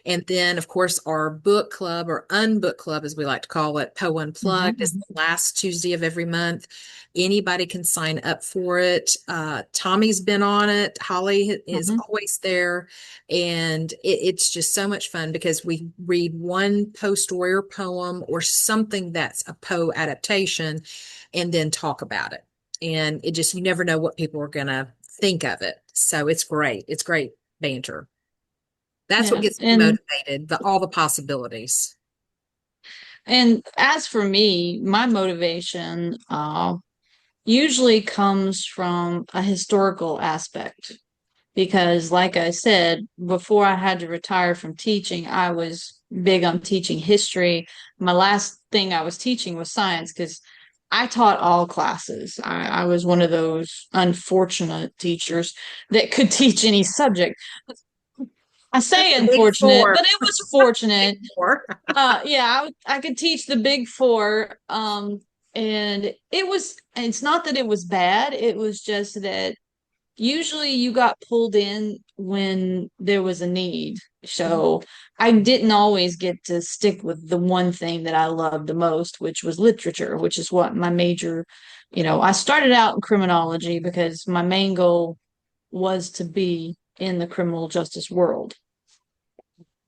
And then, of course, our book club, or unbook club, as we like to call it, Poe Unplugged, is the last Tuesday of every month. Anybody can sign up for it. Tommy's been on it. Holly is always there. And it's just so much fun because we read one Poe story or poem or something that's a Poe adaptation and then talk about it. And you never know what people are going to think of it. So it's great. It's great banter. That's what gets me motivated, all the possibilities. And as for me, my motivation usually comes from a historical aspect. Because like I said, before I had to retire from teaching, I was big on teaching history. My last thing I was teaching was science because I taught all classes. I was one of those unfortunate teachers that could teach any subject. I say unfortunate, but it was fortunate. I could teach the big four. And it's not that it was bad. It was just that usually you got pulled in when there was a need. So I didn't always get to stick with the one thing that I loved the most, which was literature, which is what my major, I started out in criminology because my main goal was to be in the criminal justice world.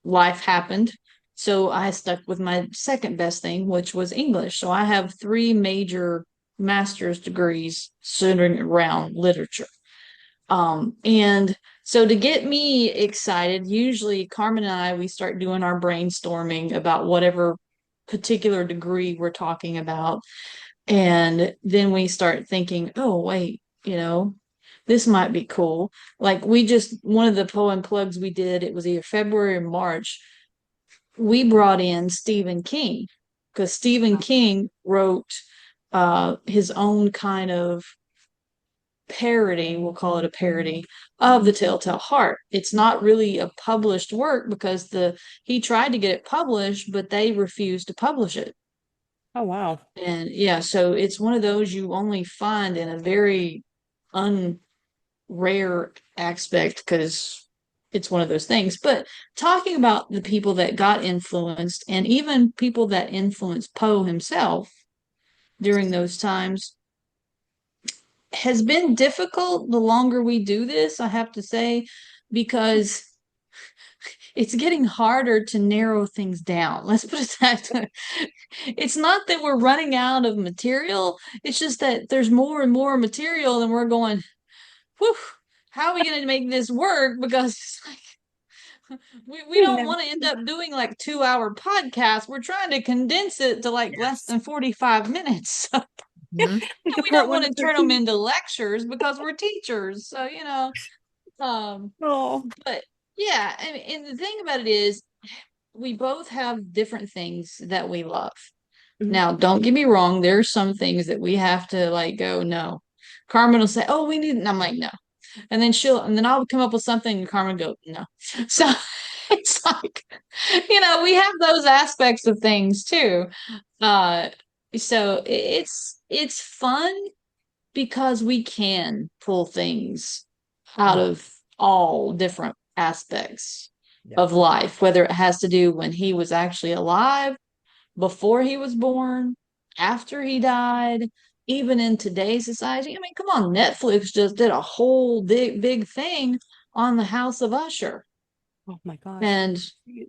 Life happened. So I stuck with my second best thing, which was English. So I have 3 major master's degrees centering around literature. And so to get me excited, usually Carmen and I, we start doing our brainstorming about whatever particular degree we're talking about. And then we start thinking, oh, wait, this might be cool. Like one of the Poe Unplugged we did, it was either February or March. We brought in Stephen King because Stephen King wrote his own kind of parody, we'll call it a parody, of The Telltale Heart. It's not really a published work because he tried to get it published, but they refused to publish it. Oh, wow. And yeah, so it's one of those you only find in a very rare aspect because it's one of those things. But talking about the people that got influenced and even people that influenced Poe himself during those times, has been difficult the longer we do this, I have to say, because it's getting harder to narrow things down. Let's put it that way. It's not that we're running out of material, it's just that there's more and more material, and we're going, whew, how are we going to make this work? Because it's like, we don't want to end up doing like 2-hour podcasts. We're trying to condense it to like less than 45 minutes. Mhm. Like And a we part don't one want to to turn them 13. into lectures because we're teachers. So, Oh, but yeah, and the thing about it is, we both have different things that we love. Mhm. Now, don't get me wrong, there are some things that we have to like go, no. Carmen will say, "Oh, we need," and I'm like, no. And then I'll come up with something, and Carmen go, no. So it's like, we have those aspects of things too. Uh, so it's fun because we can pull things out of all different aspects Yeah. of life, whether it has to do when he was actually alive, before he was born, after he died, even in today's society. I mean, come on, Netflix just did a whole big thing on the House of Usher. oh my gosh. And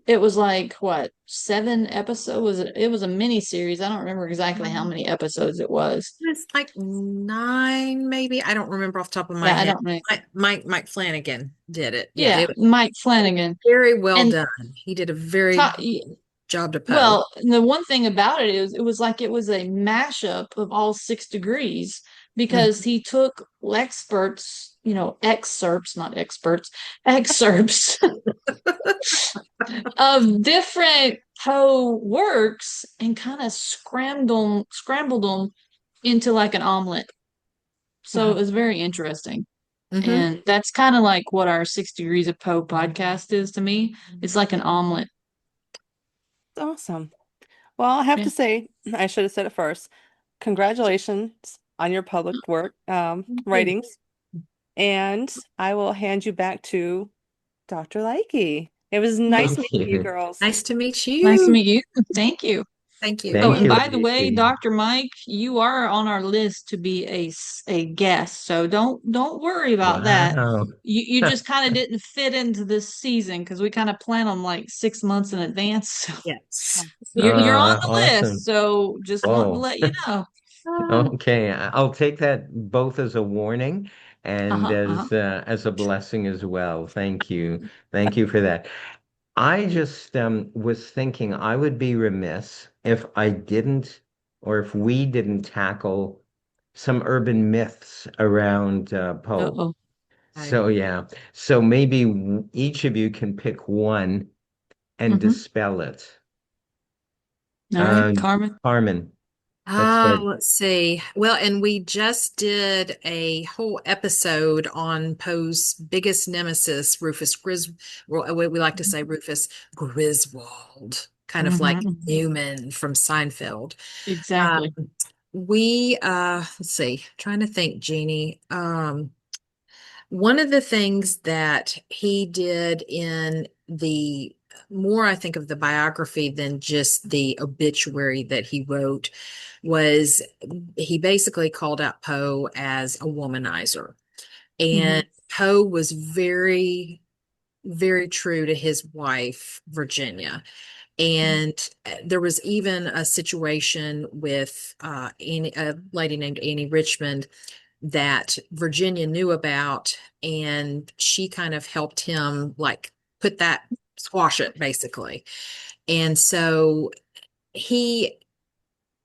it was like what, 7 episodes? It was a mini series. I don't remember exactly how many episodes it was. It's like 9, maybe. I don't remember off the top of my Yeah, I head. don't know. Mike Flanagan did it. Yeah, Yeah, it was Mike Flanagan. very well And done. He did a very ta- good job to Poe. well, the one thing about it is it was like it was a mashup of all 6 degrees, because he took excerpts, not experts, excerpts of different Poe works and kind of scrambled them into like an omelet. So it was very interesting. Mhm. And that's kind of like what our 6 Degrees of Poe podcast is to me. It's like an omelet. Awesome. Well, I have Yeah. to say, I should have said it first. Congratulations on your public work writings. And I will hand you back to Dr. Likey. It was nice Thank meeting you you. girls. Nice to meet Nice to you. meet you. Thank you. Thank you. Oh, Thank and you, by the way, Lacey. Dr. Mike, you are on our list to be a guest, so don't worry about that. Wow. You just kind of didn't fit into this season because we kind of plan them like 6 months in advance. So Yes. you're on the Awesome. list, so just wanting to Whoa. let you know. Okay, I'll take that both as a warning and Uh-huh. as a blessing as well. Thank you. Thank you for that. I just was thinking I would be remiss if I didn't, or if we didn't tackle some urban myths around Poe. Uh-oh. So yeah, so maybe each of you can pick one and Mhm. dispel it. All right, Carmen. Carmen, let's start. Let's see. Well, and we just did a whole episode on Poe's biggest nemesis, Rufus well, we like to say Rufus Griswold, kind of like Mhm. Newman from Seinfeld. Exactly. Let's see, trying to think, Jeanie. One of the things that he did in the more I think of the biography than just the obituary that he wrote was he basically called out Poe as a womanizer. And Poe was very, very true to his wife, Virginia. And there was even a situation with a lady named Annie Richmond that Virginia knew about, and she kind of helped him like squash it basically. And so he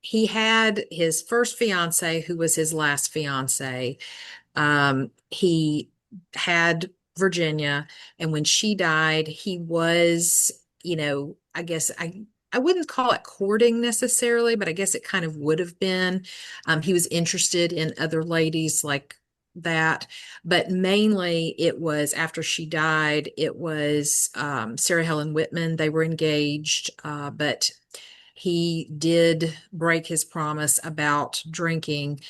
he had his first fiance who was his last fiance. He had Virginia, and when she died, he was, I guess I wouldn't call it courting necessarily, but I guess it kind of would have been. He was interested in other ladies like that, but mainly it was after she died. It was Sarah Helen Whitman. They were engaged, but he did break his promise about drinking,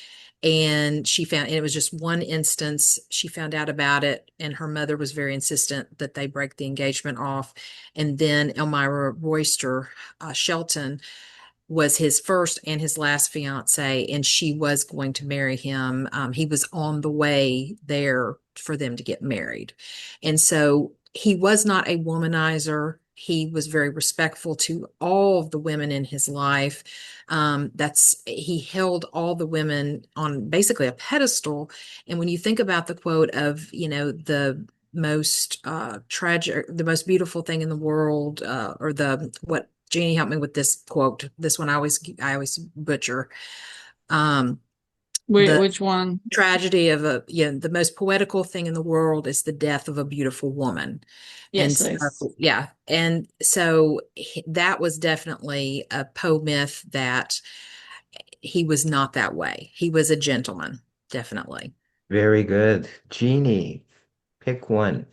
and and it was just one instance she found out about it, and her mother was very insistent that they break the engagement off. And then Elmira Royster Shelton was his first and his last fiance, and she was going to marry him. He was on the way there for them to get married. And so he was not a womanizer. He was very respectful to all of the women in his life. He held all the women on basically a pedestal. And when you think about the quote of, the most tragic, the most beautiful thing in the world, or Jeanie, help me with this quote. This one I always butcher. The Which one? tragedy of the most poetical thing in the world is the death of a beautiful woman. And Yes, so, yes. yeah. And so that was definitely a Poe myth that he was not that way. He was a gentleman, definitely. Very good. Jeanie, pick one.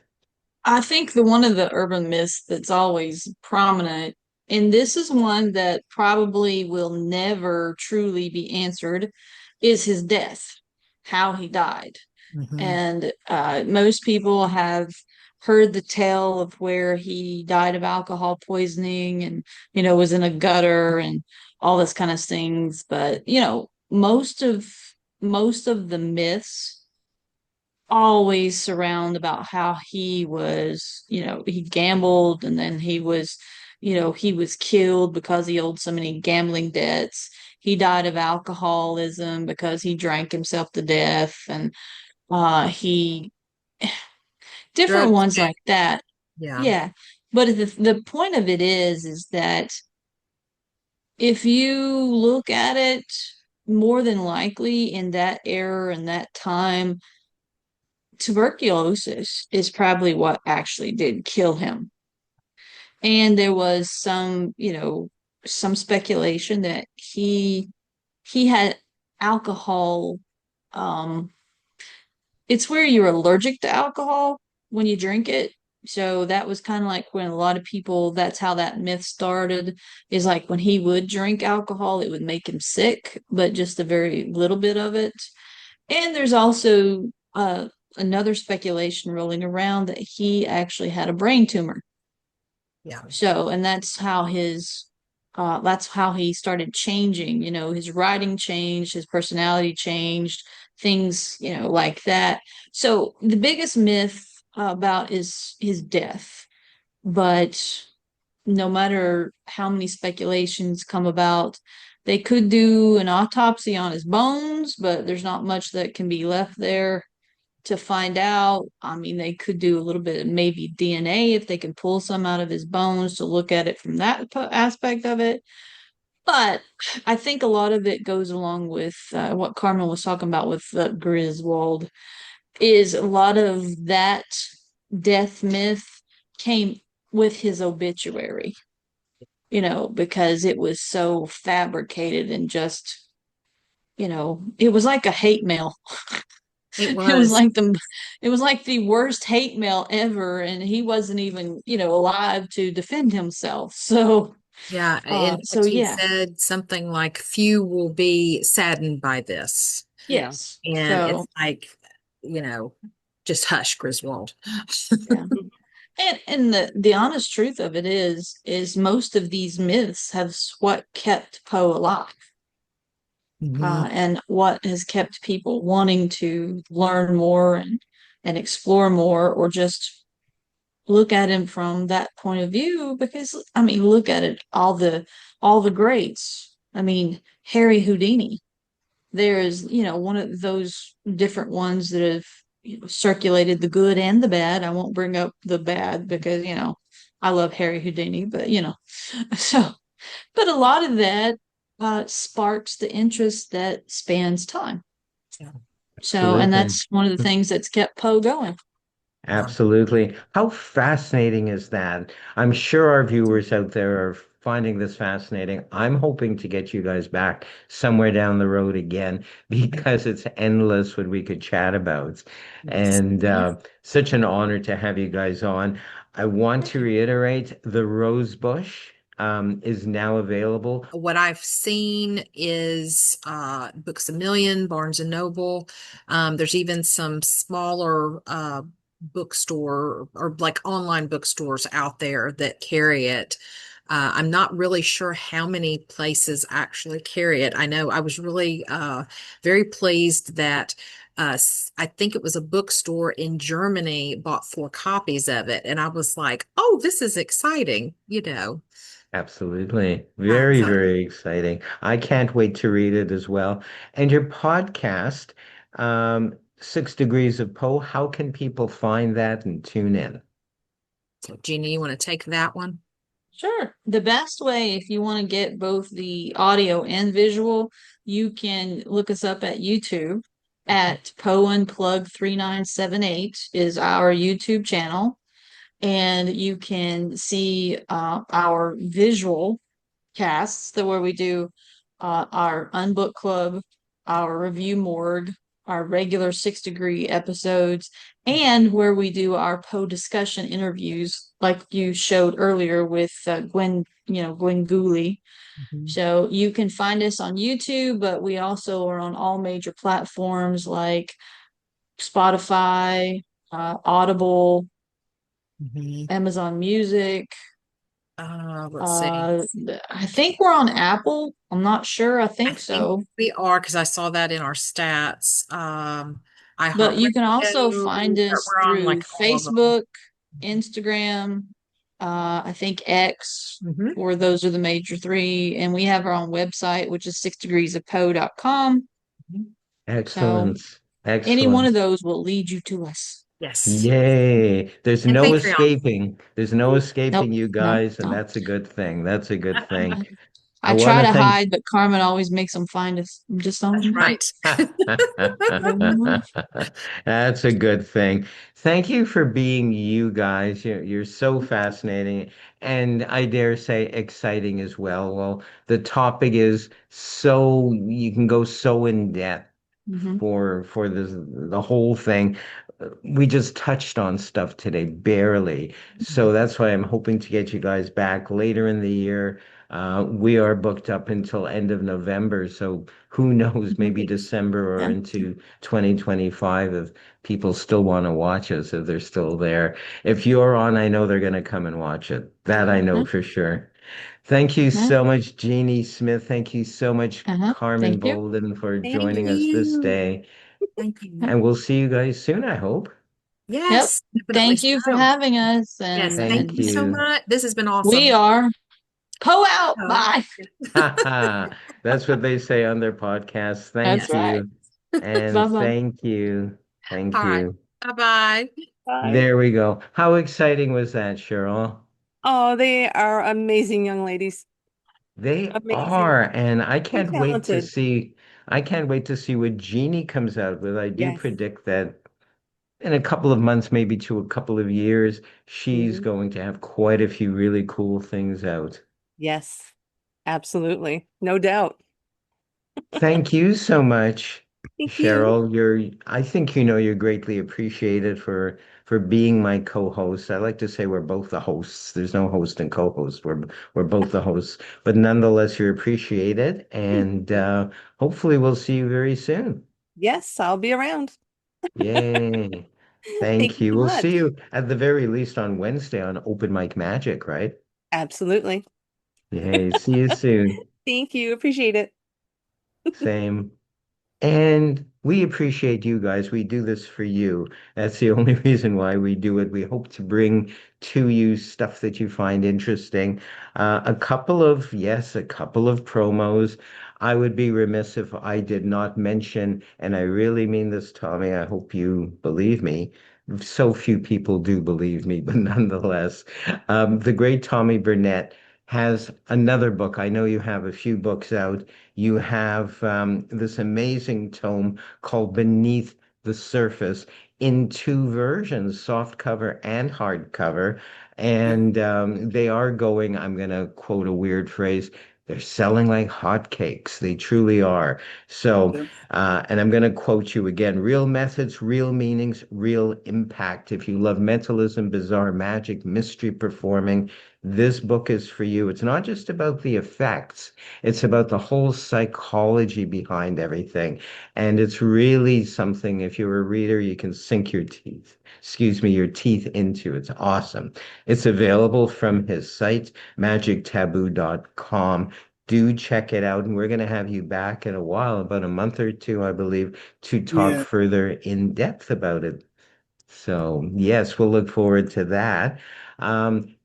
I think one of the urban myths that's always prominent, and this is one that probably will never truly be answered, is his death, how he died. Mhm. And most people have heard the tale of where he died of alcohol poisoning and, was in a gutter and all this kind of things. But, most of the myths always surround about how he was, he gambled and then he was killed because he owed so many gambling debts. He died of alcoholism because he drank himself to death, and he different Drugs. ones like that. Yeah. Yeah. But the point of it is that if you look at it, more than likely in that era and that time, tuberculosis is probably what actually did kill him. And there was some speculation that he had alcohol. Um, it's where you're allergic to alcohol when you drink it. So that was kind of like when a lot of people, that's how that myth started, is like when he would drink alcohol, it would make him sick, but just a very little bit of it. And there's also another speculation rolling around that he actually had a brain tumor. Yeah. So, and that's how he started changing, his writing changed, his personality changed, things, like that. So the biggest myth about is his death. But no matter how many speculations come about, they could do an autopsy on his bones, but there's not much that can be left there to find out. I mean, they could do a little bit of maybe DNA if they can pull some out of his bones to look at it from that aspect of it. But I think a lot of it goes along with what Carmen was talking about with Griswold, is a lot of that death myth came with his obituary, because it was so fabricated and just, it was like a hate mail. It It was was. like the worst hate mail ever, and he wasn't even, alive to defend himself. So, Yeah. And so he yeah, said something like, few will be saddened by this. Yeah. yes. And So it's like, just hush, Griswold. yeah, and the honest truth of it is most of these myths have what kept Poe alive. Mhm. And what has kept people wanting to learn more and explore more, or just look at him from that point of view. Because I mean, look at it, all the greats. I mean, Harry Houdini. There's one of those different ones that have circulated, the good and the bad. I won't bring up the bad because I love Harry Houdini, but so, but a lot of that sparks the interest that spans time. Yeah. So, and Absolutely. that's one of the things that's kept Poe going. Yeah. Absolutely. How fascinating is that? I'm sure our viewers out there are finding this fascinating. I'm hoping to get you guys back somewhere down the road again because it's endless what we could chat about. Yes. And such an honor to have you guys on. I want to reiterate the Rose Bush is now available. What I've seen is Books a Million, Barnes and Noble. There's even some smaller bookstore or like online bookstores out there that carry it. I'm not really sure how many places actually carry it. I know I was really very pleased that I think it was a bookstore in Germany bought 4 copies of it, and I was like, "Oh, this is exciting," you know. Absolutely. Very, So very exciting. I can't wait to read it as well. And your podcast, 6 Degrees of Poe, how can people find that and tune in? Jeannie, you want to take that one? Sure. The best way, if you want to get both the audio and visual, you can look us up at YouTube at Poe Unplug 3978 is our YouTube channel. And you can see our visual casts that where we do our Unbook Club, our Review Morgue, our regular 6 Degree episodes, and where we do our Poe discussion interviews, like you showed earlier with Gwen Gooley. So you can find us on YouTube, but we also are on all major platforms like Spotify, Audible, Amazon Music. Let's see. I think we're on Apple. I'm not sure. I think so. We are, because I saw that in our stats. But you can iHeartRadio, also find us we're on through like all of them. Facebook, Instagram, I think X, or those are the major three. And we have our own website, which is 6degreesofpoe.com. Excellent. So any one of Excellent. those will lead you to us. Yes. Yay. There's And no Patreon. escaping. There's no escaping Nope. you No, guys, and no. that's a good thing. That's a good thing. I I want try to to thank hide, but Carmen always makes them find us. Just don't. Right. That's a good thing. Thank you for being you guys. You're so fascinating and I dare say exciting as well. Well, the topic is so you can go so in depth for the whole thing. We just touched on stuff today, barely. So that's why I'm hoping to get you guys back later in the year. We are booked up until end of November, so who knows, maybe December or Yeah. into 2025 if people still want to watch us, if they're still there. If you're on, I know they're going to come and watch it. That I know for sure. Thank you so much, Jeannie Smith. Thank you so much, Carmen Thank you. Bolden, for Thank joining us this you. day. Thank you. And we'll see you guys soon, I hope. Yes, definitely Thank you for so. having us. Yes, And thank you so you. much. This has been we awesome. are Poe out. Bye. That's what they say on their podcast. Thank That's right. you. And Bye-bye. thank you. Thank All right. you. Bye-bye. Bye. There we go. How exciting was that, Cheryl? Oh, they are amazing young ladies. They Amazing. are, and So talented. I can't wait to see what Jeannie comes out with. I do Yes. predict that in a couple of months, maybe to a couple of years, she's Mhm. going to have quite a few really cool things out. Yes, absolutely. No doubt. Thank you so much, Thank you. Cheryl. I think you know you're greatly appreciated for being my co-host. I like to say we're both the hosts. There's no host and co-host. We're both the hosts, but nonetheless, you're appreciated, and hopefully we'll see you very soon. Yes, I'll be around. Yay. Thank Thank you you. so We'll much. see you at the very least on Wednesday on Open Mic Magic, right? Absolutely. Yay. See you soon. Thank you. Appreciate it. Same. And we appreciate you guys. We do this for you. That's the only reason why we do it. We hope to bring to you stuff that you find interesting. A couple of promos. I would be remiss if I did not mention, and I really mean this, Tommy. I hope you believe me. So few people do believe me, but nonetheless, the great Tommy Burnett has another book. I know you have a few books out. You have this amazing tome called Beneath the Surface in 2 versions, softcover and hardcover. And they are going, I'm going to quote a weird phrase, they're selling like hotcakes. They truly are. So, and I'm going to quote you again, real methods, real meanings, real impact. If you love mentalism, bizarre magic, mystery performing, this book is for you. It's not just about the effects, it's about the whole psychology behind everything. And it's really something, if you're a reader, you can sink your teeth into. It's awesome. It's available from his site, magictaboo.com. Do check it out. And we're going to have you back in a while, about a month or two, I believe, to talk Yeah. further in depth about it. So, yes, we'll look forward to that.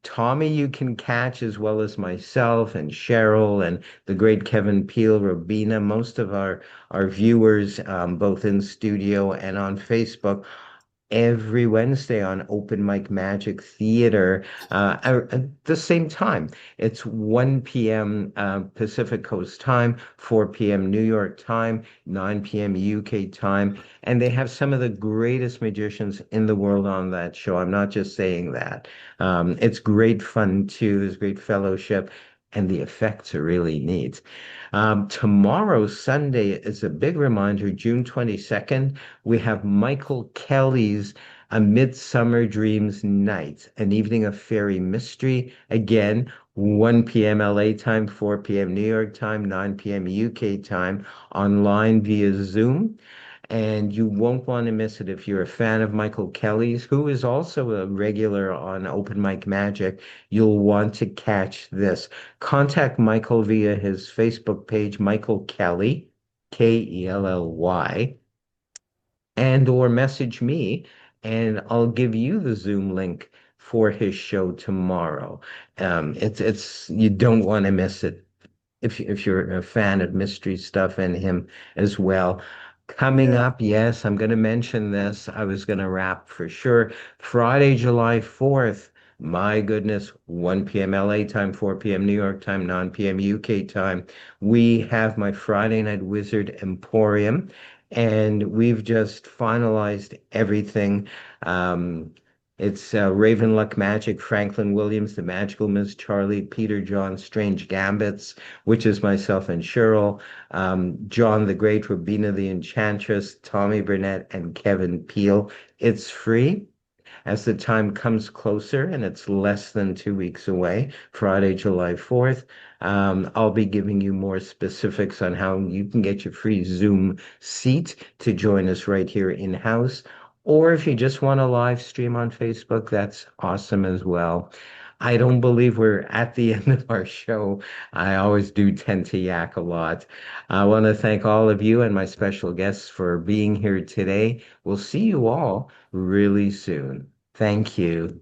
Tommy, you can catch as well as myself and Cheryl and the great Kevin Peel, Robina, most of our viewers, both in studio and on Facebook, every Wednesday on Open Mic Magic Theater at the same time. It's 1 p.m. Pacific Coast time, 4 p.m. New York time, 9 p.m. UK time. And they have some of the greatest magicians in the world on that show. I'm not just saying that. It's great fun too. There's great fellowship. And the effects are really neat. Tomorrow, Sunday, is a big reminder, June 22nd, we have Michael Kelly's A Midsummer Dreams Night, an evening of fairy mystery. Again, 1 p.m. LA time, 4 p.m. New York time, 9 p.m. UK time, online via Zoom. And you won't want to miss it if you're a fan of Michael Kelly's, who is also a regular on Open Mic Magic. You'll want to catch this. Contact Michael via his Facebook page, Michael Kelly, Kelly, and or message me, and I'll give you the Zoom link for his show tomorrow. It's you don't want to miss it if you're a fan of mystery stuff and him as well. Coming Yeah. up, yes, I'm going to mention this. I was going to wrap for sure. Friday, July 4th. My goodness, 1 p.m. LA time, 4 p.m. New York time, 9 p.m. UK time. We have my Friday Night Wizard Emporium, and we've just finalized everything. It's Raven Luck Magic, Franklin Williams, The Magical Miss Charlie, Peter John, Strange Gambits, which is myself and Cheryl, John the Great, Robina the Enchantress, Tommy Burnett, and Kevin Peel. It's free. As the time comes closer, and it's less than 2 weeks away, Friday, July 4th, I'll be giving you more specifics on how you can get your free Zoom seat to join us right here in-house. Or if you just want to live stream on Facebook, that's awesome as well. I don't believe we're at the end of our show. I always do tend to yak a lot. I want to thank all of you and my special guests for being here today. We'll see you all really soon. Thank you.